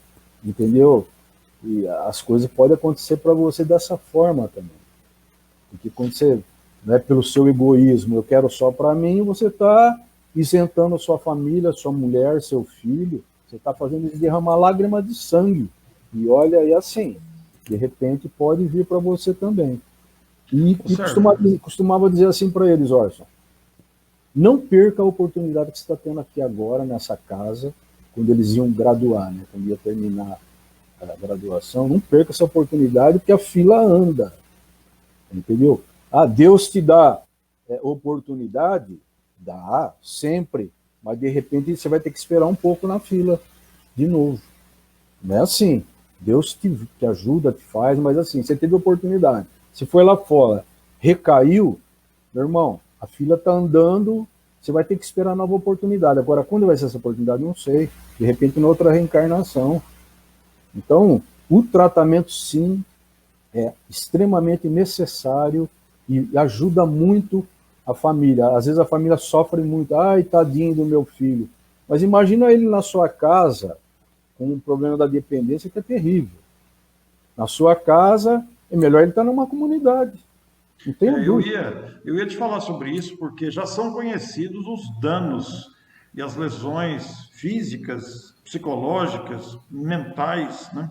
entendeu? E as coisas podem acontecer para você dessa forma também. Porque quando você, né, pelo seu egoísmo, eu quero só para mim, você está isentando a sua família, sua mulher, seu filho, você está fazendo eles derramar lágrima de sangue. E olha, e assim, de repente pode vir para você também. E costumava dizer assim para eles, Orson, não perca a oportunidade que você está tendo aqui agora, nessa casa, quando eles iam graduar, né, quando ia terminar a graduação, não perca essa oportunidade, porque a fila anda, entendeu? Deus te dá oportunidade, dá, sempre, mas de repente você vai ter que esperar um pouco na fila, de novo. Não é assim, Deus te ajuda, te faz, mas assim, você teve oportunidade, você foi lá fora, recaiu, meu irmão, a fila está andando, você vai ter que esperar a nova oportunidade. Agora, quando vai ser essa oportunidade, não sei, de repente, em outra reencarnação. Então, o tratamento, sim, é extremamente necessário e ajuda muito a família. Às vezes a família sofre muito, ai, tadinho do meu filho. Mas imagina ele na sua casa com um problema da dependência que é terrível. Na sua casa, é melhor ele estar numa comunidade. Não tenho dúvida. Eu ia te falar sobre isso porque já são conhecidos os danos e as lesões físicas, psicológicas, mentais, né,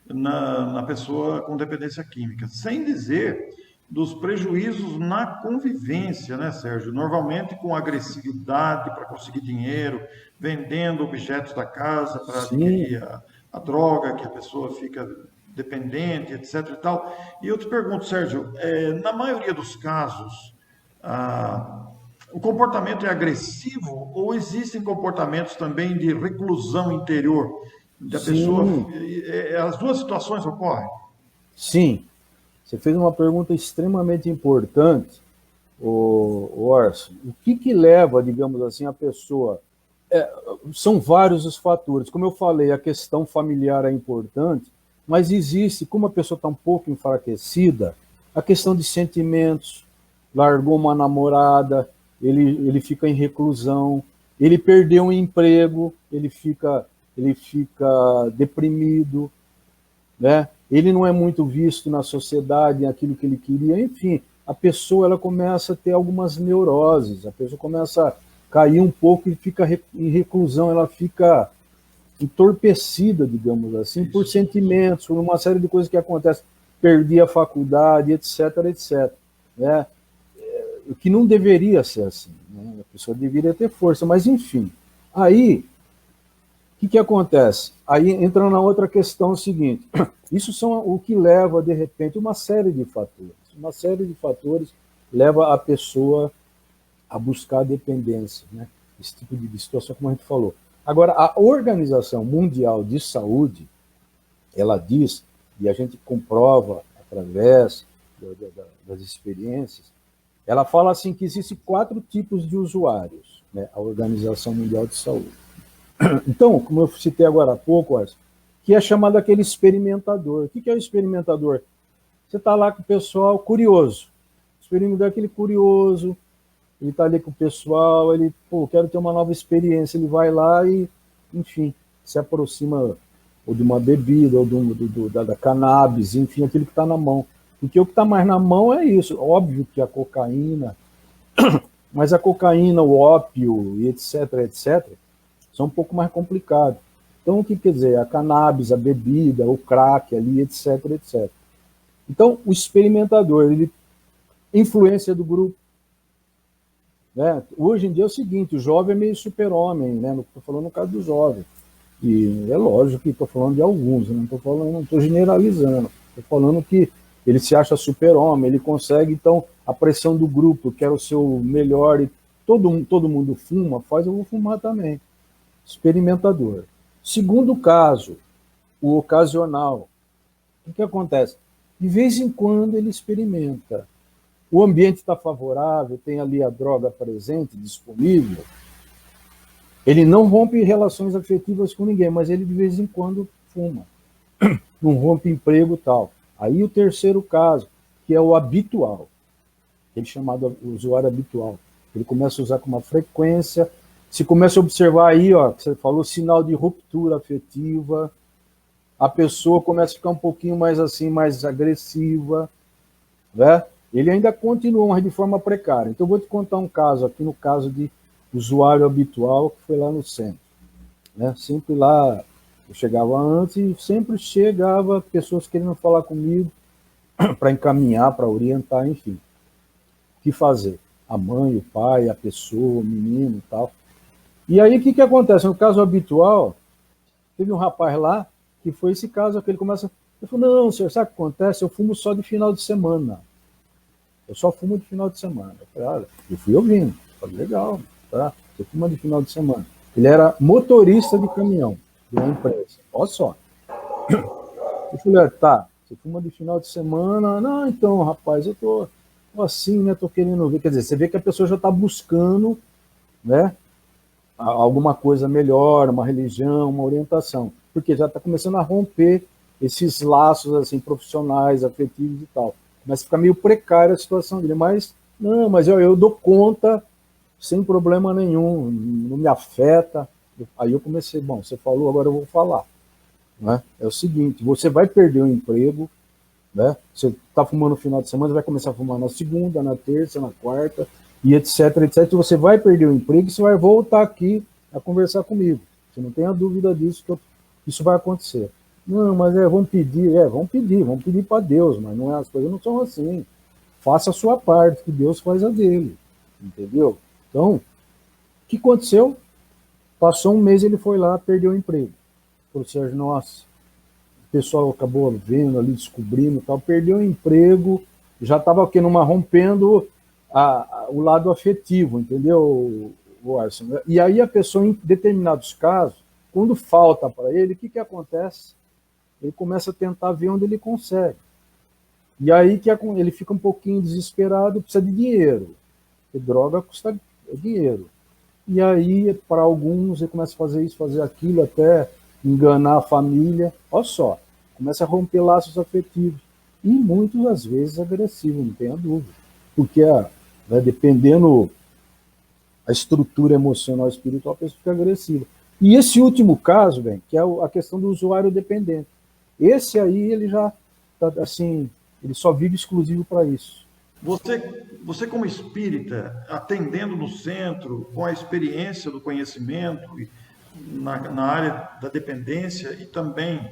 na pessoa com dependência química. Sem dizer dos prejuízos na convivência, né, Sérgio? Normalmente com agressividade para conseguir dinheiro, vendendo objetos da casa para Sim, adquirir a droga, que a pessoa fica dependente, etc. e tal. E eu te pergunto, Sérgio, na maioria dos casos, ah, o comportamento é agressivo ou existem comportamentos também de reclusão interior? Da pessoa, sim, as duas situações ocorrem? sim. Você fez uma pergunta extremamente importante, o Orson. O que leva, digamos assim, a pessoa... São vários os fatores. Como eu falei, a questão familiar é importante, mas existe, como a pessoa está um pouco enfraquecida, a questão de sentimentos. Largou uma namorada, ele fica em reclusão, ele perdeu um emprego, ele fica deprimido, né? Ele não é muito visto na sociedade, aquilo que ele queria, enfim, a pessoa ela começa a ter algumas neuroses, a pessoa começa a cair um pouco e fica em reclusão, ela fica entorpecida, digamos assim, por Isso. sentimentos, por uma série de coisas que acontecem, perdi a faculdade, etc, etc, né? O que não deveria ser assim, né? A pessoa deveria ter força, mas enfim, aí que acontece? Aí entra na outra questão seguinte, isso são o que leva, de repente, uma série de fatores leva a pessoa a buscar a dependência, né? Esse tipo de situação, como a gente falou. Agora, a Organização Mundial de Saúde, ela diz, e a gente comprova através das experiências, ela fala assim que existem 4 tipos de usuários, né? A Organização Mundial de Saúde. Então, como eu citei agora há pouco, que é chamado aquele experimentador. O que é o experimentador? Você está lá com o pessoal curioso. O experimentador é aquele curioso, ele está ali com o pessoal, ele, quero ter uma nova experiência, ele vai lá e, enfim, se aproxima ou de uma bebida, ou da cannabis, enfim, aquilo que está na mão. Porque o que está mais na mão é isso. Óbvio que a cocaína, mas a cocaína, o ópio, e etc, etc, são um pouco mais complicados. Então, o que quer dizer? A cannabis, a bebida, o crack ali, etc, etc. Então, o experimentador, ele influência do grupo. Né? Hoje em dia é o seguinte, o jovem é meio super-homem, né? Estou falando no caso do jovem. E é lógico que estou falando de alguns, não estou generalizando. Estou falando que ele se acha super-homem, ele consegue, então, a pressão do grupo, eu quero ser o melhor, e todo mundo fuma, eu vou fumar também. Experimentador. Segundo caso, o ocasional. O que acontece? De vez em quando ele experimenta. O ambiente está favorável, tem ali a droga presente, disponível. Ele não rompe relações afetivas com ninguém, mas ele de vez em quando fuma. Não rompe emprego e tal. Aí o terceiro caso, que é o habitual, ele chamado usuário habitual. Ele começa a usar com uma frequência. Se começa a observar aí, ó, que você falou, sinal de ruptura afetiva, a pessoa começa a ficar um pouquinho mais assim, mais agressiva, né? Ele ainda continua, mas de forma precária. Então, eu vou te contar um caso aqui, no caso de usuário habitual, que foi lá no centro. Né? Sempre lá, eu chegava antes e sempre chegava pessoas querendo falar comigo para encaminhar, para orientar, enfim. O que fazer? A mãe, o pai, a pessoa, o menino e tal. E aí, o que acontece? No caso habitual, teve um rapaz lá, que foi esse caso que ele começa... Ele falou, não, senhor, sabe o que acontece? Eu fumo só de final de semana. Eu só fumo de final de semana. Eu falei, olha, eu fui ouvindo. Eu falei, legal, tá? Você fuma de final de semana. Ele era motorista de caminhão de uma empresa. Olha só. Eu falei, tá, você fuma de final de semana? Não, então, rapaz, eu tô assim, né? Tô querendo ver. Quer dizer, você vê que a pessoa já está buscando, né? Alguma coisa melhor, uma religião, uma orientação. Porque já está começando a romper esses laços assim profissionais, afetivos e tal. Mas fica meio precária a situação dele. Mas, não, mas eu dou conta sem problema nenhum, não me afeta. Aí eu comecei, bom, você falou, agora eu vou falar. Né? É o seguinte, você vai perder o emprego, né? Você está fumando no final de semana, vai começar a fumar na segunda, na terça, na quarta, e etc, etc. Você vai perder o emprego e você vai voltar aqui a conversar comigo. Você não tenha dúvida disso, que isso vai acontecer. Não, mas vamos pedir para Deus, mas não é, as coisas não são assim. faça a sua parte, que Deus faz a dele, entendeu? Então, o que aconteceu? Passou um mês, ele foi lá, perdeu o emprego. Falou, Sérgio, nossa, o pessoal acabou vendo ali, descobrindo e tal, perdeu o emprego, já estava rompendo o lado afetivo, entendeu, o Arson? E aí a pessoa, em determinados casos, quando falta para ele, o que acontece? Ele começa a tentar ver onde ele consegue. E aí que ele fica um pouquinho desesperado, precisa de dinheiro. Porque droga custa dinheiro. E aí, para alguns, ele começa a fazer isso, fazer aquilo, até enganar a família. Olha só, começa a romper laços afetivos. E muitas das vezes agressivo, não tenha dúvida. Porque, dependendo a estrutura emocional e espiritual, a pessoa fica agressiva. E esse último caso, bem, que é a questão do usuário dependente. Esse aí, ele já, assim, ele só vive exclusivo para isso. Você como espírita, atendendo no centro, com a experiência do conhecimento na área da dependência e também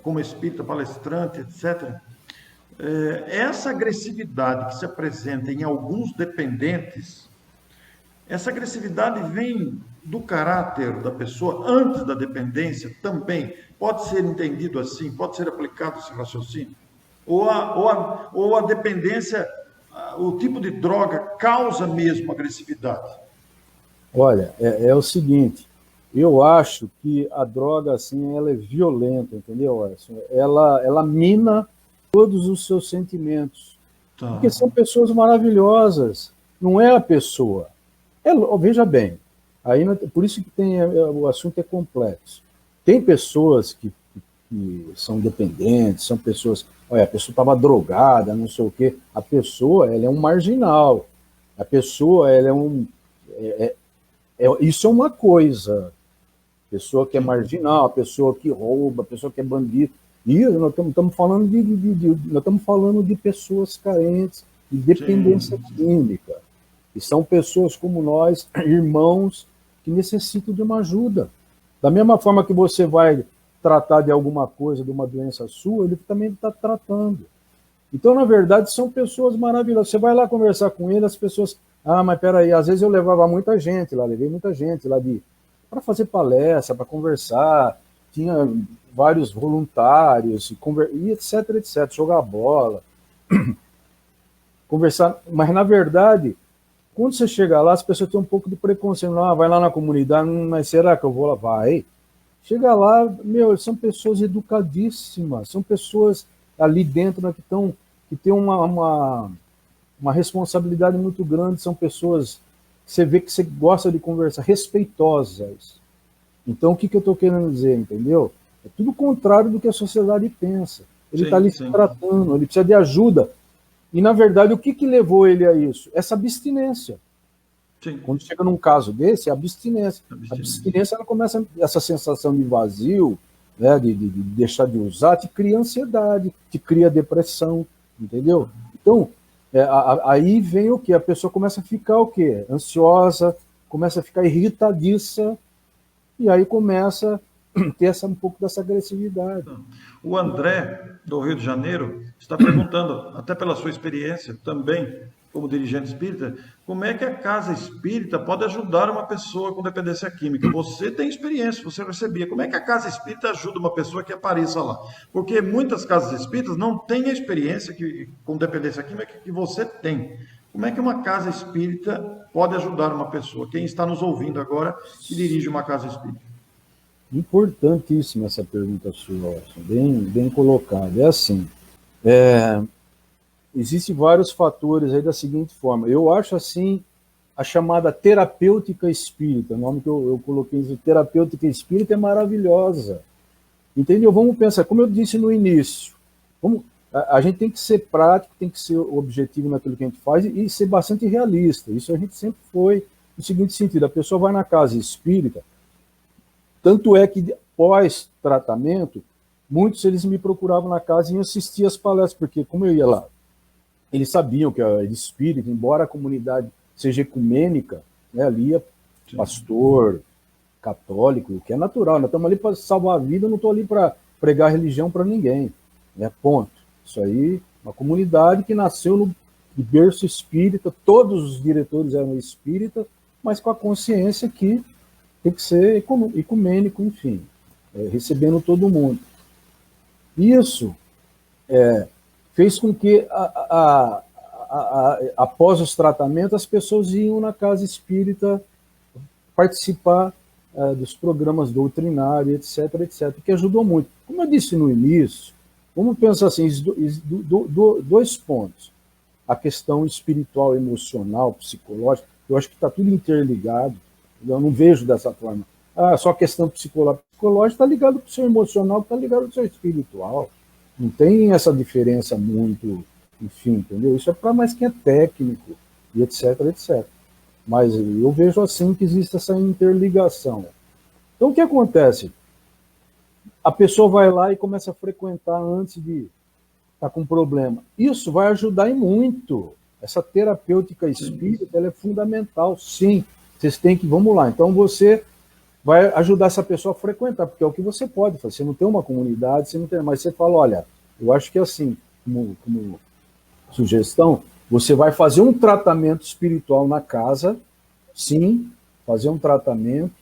como espírita, palestrante, etc., essa agressividade que se apresenta em alguns dependentes, essa agressividade vem do caráter da pessoa antes da dependência também. Pode ser entendido assim? Pode ser aplicado esse raciocínio? Ou a dependência, o tipo de droga causa mesmo agressividade? Olha, é o seguinte, eu acho que a droga, assim, ela é violenta, entendeu, Arson? Ela mina todos os seus sentimentos. Tá. Porque são pessoas maravilhosas, não é a pessoa. Veja bem, aí, por isso que o assunto é complexo. Tem pessoas que são dependentes, são pessoas... Olha, a pessoa estava drogada, não sei o quê. A pessoa, ela é um marginal. A pessoa, ela é um... isso é uma coisa. A pessoa que é marginal, a pessoa que rouba, a pessoa que é bandido. E nós estamos falando nós estamos falando de pessoas carentes, de dependência química. E são pessoas como nós, irmãos, que necessitam de uma ajuda. Da mesma forma que você vai tratar de alguma coisa, de uma doença sua, ele também está tratando. Então, na verdade, são pessoas maravilhosas. Você vai lá conversar com ele, as pessoas... mas peraí, às vezes eu levava muita gente lá, levei muita gente lá para fazer palestra, para conversar, tinha vários voluntários, e etc, etc, jogar bola, conversar. Mas, na verdade, quando você chega lá, as pessoas têm um pouco de preconceito. Vai lá na comunidade, mas será que eu vou lá? Vai. Chega lá, são pessoas educadíssimas, são pessoas ali dentro, né, que têm uma responsabilidade muito grande, são pessoas que você vê que você gosta de conversar, respeitosas. Então, o que eu estou querendo dizer, entendeu? É tudo o contrário do que a sociedade pensa. Ele está ali se tratando, ele precisa de ajuda. E, na verdade, o que levou ele a isso? Essa abstinência. Sim. Quando chega num caso desse, é a abstinência. A abstinência, ela começa, essa sensação de vazio, né, de deixar de usar, te cria ansiedade, te cria depressão, entendeu? Então, aí vem o quê? A pessoa começa a ficar o quê? Ansiosa, começa a ficar irritadiça, e aí começa a ter um pouco dessa agressividade. O André, do Rio de Janeiro, está perguntando, até pela sua experiência também, como dirigente espírita, como é que a casa espírita pode ajudar uma pessoa com dependência química? Você tem experiência, você recebia. Como é que a casa espírita ajuda uma pessoa que apareça lá? Porque muitas casas espíritas não têm a experiência com dependência química que você tem. Como é que uma casa espírita pode ajudar uma pessoa? Quem está nos ouvindo agora que dirige uma casa espírita? Importantíssima essa pergunta sua, bem colocada. É assim, existem vários fatores aí da seguinte forma. Eu acho assim, a chamada terapêutica espírita, o nome que eu coloquei, terapêutica espírita, é maravilhosa. Entendeu? Vamos pensar, como eu disse no início, a gente tem que ser prático, tem que ser objetivo naquilo que a gente faz e ser bastante realista. Isso a gente sempre foi no seguinte sentido: a pessoa vai na casa espírita, tanto é que pós-tratamento, muitos eles me procuravam na casa e assistiam as palestras, porque como eu ia lá, eles sabiam que era espírita, embora a comunidade seja ecumênica, né, ali ia pastor, católico, o que é natural. Nós estamos ali para salvar a vida, eu não estou ali para pregar religião para ninguém. Né, ponto. Isso aí, uma comunidade que nasceu de berço espírita, todos os diretores eram espíritas, mas com a consciência que tem que ser ecumênico, enfim, recebendo todo mundo. Isso fez com que, após os tratamentos, as pessoas iam na casa espírita participar dos programas doutrinários, etc., etc., que ajudou muito. Como eu disse no início, vamos pensar assim, dois pontos. A questão espiritual, emocional, psicológica, eu acho que está tudo interligado. Eu não vejo dessa forma. Só a questão psicológica está ligado para o seu emocional, está ligado para o seu espiritual. Não tem essa diferença muito, enfim, entendeu? Isso é para mais quem é técnico, e etc., etc. Mas eu vejo assim que existe essa interligação. Então, o que acontece? A pessoa vai lá e começa a frequentar antes de estar com problema. Isso vai ajudar e muito. Essa terapêutica espírita, ela é fundamental, sim. Vocês têm que, vamos lá, então você vai ajudar essa pessoa a frequentar, porque é o que você pode fazer. Você não tem uma comunidade, você não tem, mas você fala, olha, eu acho que é assim, como sugestão, você vai fazer um tratamento espiritual na casa, sim, fazer um tratamento,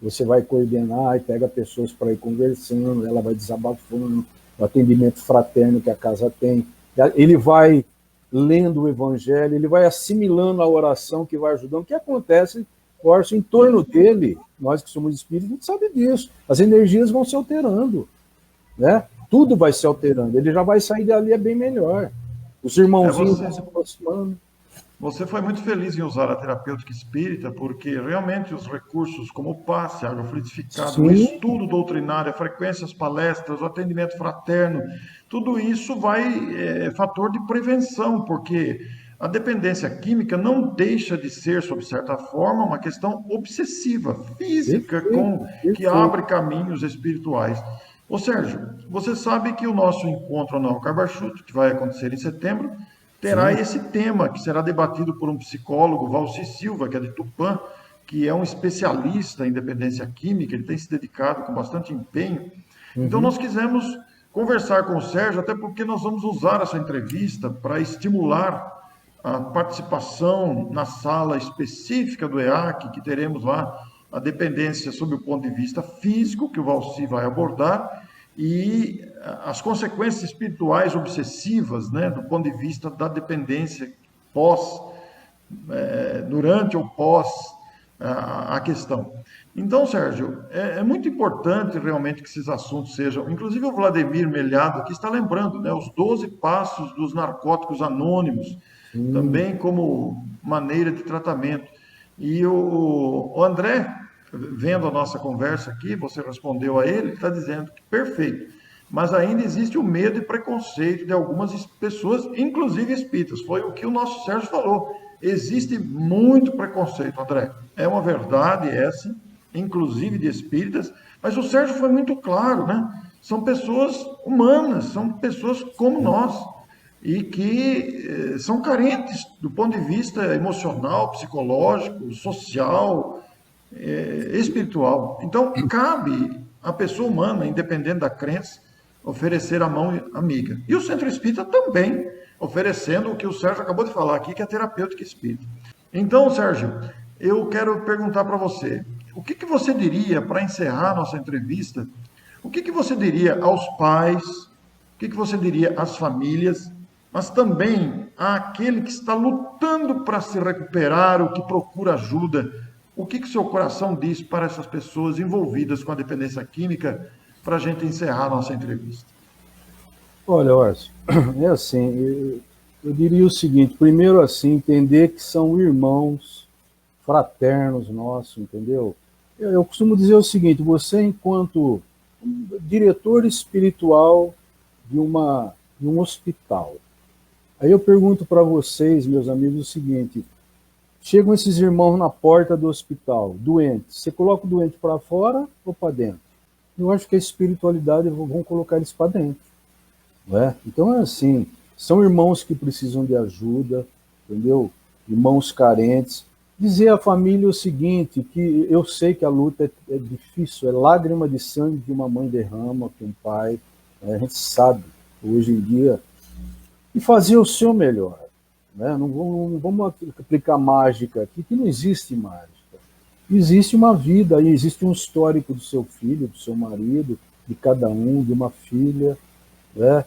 você vai coordenar e pega pessoas para ir conversando, ela vai desabafando, o atendimento fraterno que a casa tem, ele vai lendo o evangelho, ele vai assimilando a oração que vai ajudando. O que acontece, Orson, em torno dele, nós que somos espíritos, a gente sabe disso, as energias vão se alterando, né? Tudo vai se alterando, ele já vai sair dali bem melhor. Os irmãozinhos vão se aproximando. Você foi muito feliz em usar a terapêutica espírita, porque realmente os recursos como o passe, água fluidificada, o estudo doutrinário, a frequência, as palestras, o atendimento fraterno, tudo isso é fator de prevenção, porque a dependência química não deixa de ser, sob certa forma, uma questão obsessiva, física, que abre caminhos espirituais. Ô Sérgio, você sabe que o nosso encontro anual Carbachuto, que vai acontecer em setembro, terá esse tema, que será debatido por um psicólogo, Valci Silva, que é de Tupã, que é um especialista em dependência química, ele tem se dedicado com bastante empenho. Então, nós quisemos conversar com o Sérgio, até porque nós vamos usar essa entrevista para estimular a participação na sala específica do EAC, que teremos lá a dependência sob o ponto de vista físico, que o Valci vai abordar, e as consequências espirituais obsessivas, né, do ponto de vista da dependência durante ou pós a questão. Então, Sérgio, é muito importante realmente que esses assuntos sejam, inclusive o Vladimir Melhado aqui está lembrando, né, os 12 passos dos narcóticos anônimos, também como maneira de tratamento. E o André, vendo a nossa conversa aqui, você respondeu a ele está dizendo que perfeito, mas ainda existe o medo e preconceito de algumas pessoas, inclusive espíritas, foi o que o nosso Sérgio falou, existe muito preconceito, André, é uma verdade essa, inclusive de espíritas, mas o Sérgio foi muito claro, né? São pessoas humanas, são pessoas como nós, e que são carentes do ponto de vista emocional, psicológico, social, espiritual. Então, cabe à pessoa humana, independente da crença, oferecer a mão amiga. E o Centro Espírita também, oferecendo o que o Sérgio acabou de falar aqui, que é a terapêutica espírita. Então, Sérgio, eu quero perguntar para você, o que você diria, para encerrar nossa entrevista, o que você diria aos pais, o que você diria às famílias, mas também àquele que está lutando para se recuperar, o que procura ajuda, o que seu coração diz para essas pessoas envolvidas com a dependência química, para a gente encerrar a nossa entrevista? Olha, Orson, é assim, eu diria o seguinte, primeiro assim, entender que são irmãos, fraternos nossos, entendeu? Eu costumo dizer o seguinte, você enquanto diretor espiritual de um hospital, aí eu pergunto para vocês, meus amigos, o seguinte, chegam esses irmãos na porta do hospital, doentes, você coloca o doente para fora ou para dentro? Eu acho que a espiritualidade vão colocar eles para dentro. Não é? Então é assim, são irmãos que precisam de ajuda, entendeu? Irmãos carentes. Dizer à família o seguinte, que eu sei que a luta é difícil, é lágrima de sangue que uma mãe derrama, que um pai, a gente sabe, hoje em dia, e fazer o seu melhor. né? Não vamos aplicar mágica aqui, que não existe mágica. Existe uma vida, aí existe um histórico do seu filho, do seu marido, de cada um, de uma filha, né?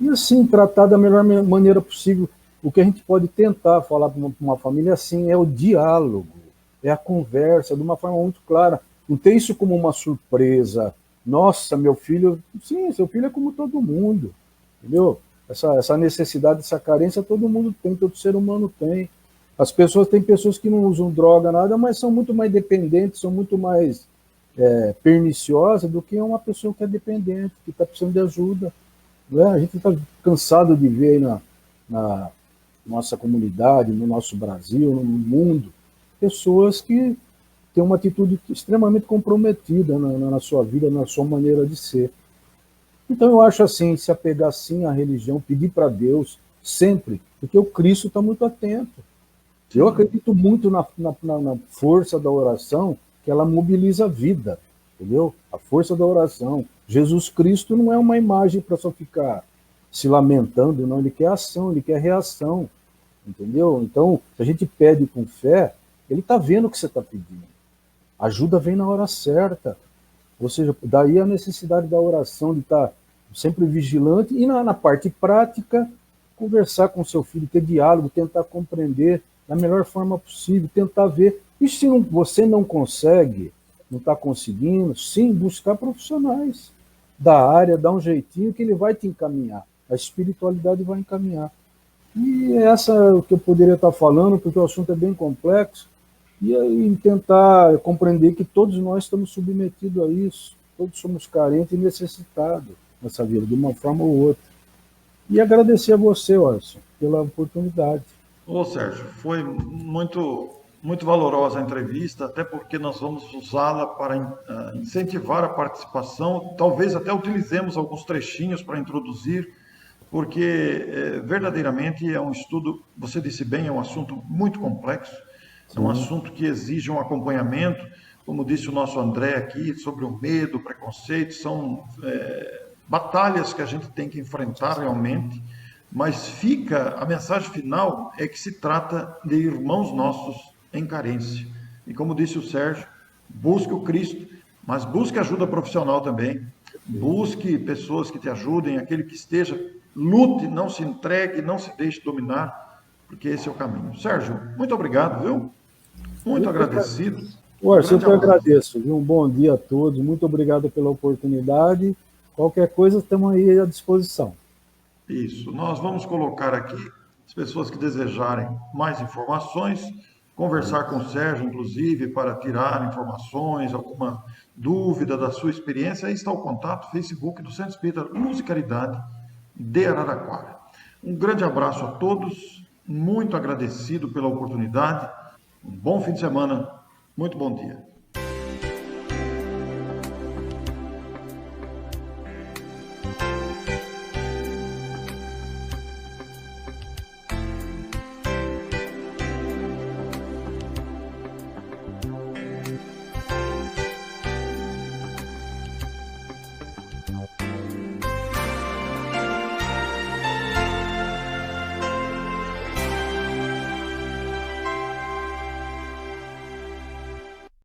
E assim, tratar da melhor maneira possível. O que a gente pode tentar falar para uma família assim é o diálogo, é a conversa, de uma forma muito clara. Não tem isso como uma surpresa. Nossa, meu filho. Sim, seu filho é como todo mundo, entendeu? Essa necessidade, essa carência, todo mundo tem, todo ser humano tem. As pessoas, tem pessoas que não usam droga, nada, mas são muito mais dependentes, são muito mais perniciosas do que uma pessoa que é dependente, que está precisando de ajuda. Né? A gente está cansado de ver aí na nossa comunidade, no nosso Brasil, no mundo, pessoas que têm uma atitude extremamente comprometida na sua vida, na sua maneira de ser. Então eu acho assim, se apegar sim à religião, pedir para Deus sempre, porque o Cristo está muito atento. Eu acredito muito na força da oração, que ela mobiliza a vida, entendeu? A força da oração. Jesus Cristo não é uma imagem para só ficar se lamentando, não. Ele quer ação, ele quer reação, entendeu? Então, se a gente pede com fé, ele está vendo o que você está pedindo. A ajuda vem na hora certa. Ou seja, daí a necessidade da oração, de estar sempre vigilante e na parte prática, conversar com seu filho, ter diálogo, tentar compreender da melhor forma possível, tentar ver. E se você não consegue, não está conseguindo, sim, buscar profissionais da área, dar um jeitinho que ele vai te encaminhar. A espiritualidade vai encaminhar. E essa é o que eu poderia estar falando, porque o assunto é bem complexo, e tentar compreender que todos nós estamos submetidos a isso, todos somos carentes e necessitados nessa vida, de uma forma ou outra. E agradecer a você, Orson, pela oportunidade. Ô Sérgio, foi muito valorosa a entrevista, até porque nós vamos usá-la para incentivar a participação, talvez até utilizemos alguns trechinhos para introduzir, porque verdadeiramente é um estudo, você disse bem, é um assunto muito complexo, é um assunto que exige um acompanhamento, como disse o nosso André aqui, sobre o medo, o preconceito, são batalhas que a gente tem que enfrentar realmente, mas a mensagem final é que se trata de irmãos nossos em carência. E como disse o Sérgio, busque o Cristo, mas busque ajuda profissional também, busque pessoas que te ajudem, aquele que esteja, lute, não se entregue, não se deixe dominar, porque esse é o caminho. Sérgio, muito obrigado, viu? Muito agradecido. Orson, eu que agradeço, viu? Um bom dia a todos, muito obrigado pela oportunidade. Qualquer coisa, estamos aí à disposição. Isso, nós vamos colocar aqui as pessoas que desejarem mais informações, conversar com o Sérgio, inclusive, para tirar informações, alguma dúvida da sua experiência. Aí está o contato, Facebook do Centro Espírita Luz e Caridade de Araraquara. Um grande abraço a todos, muito agradecido pela oportunidade, um bom fim de semana, muito bom dia.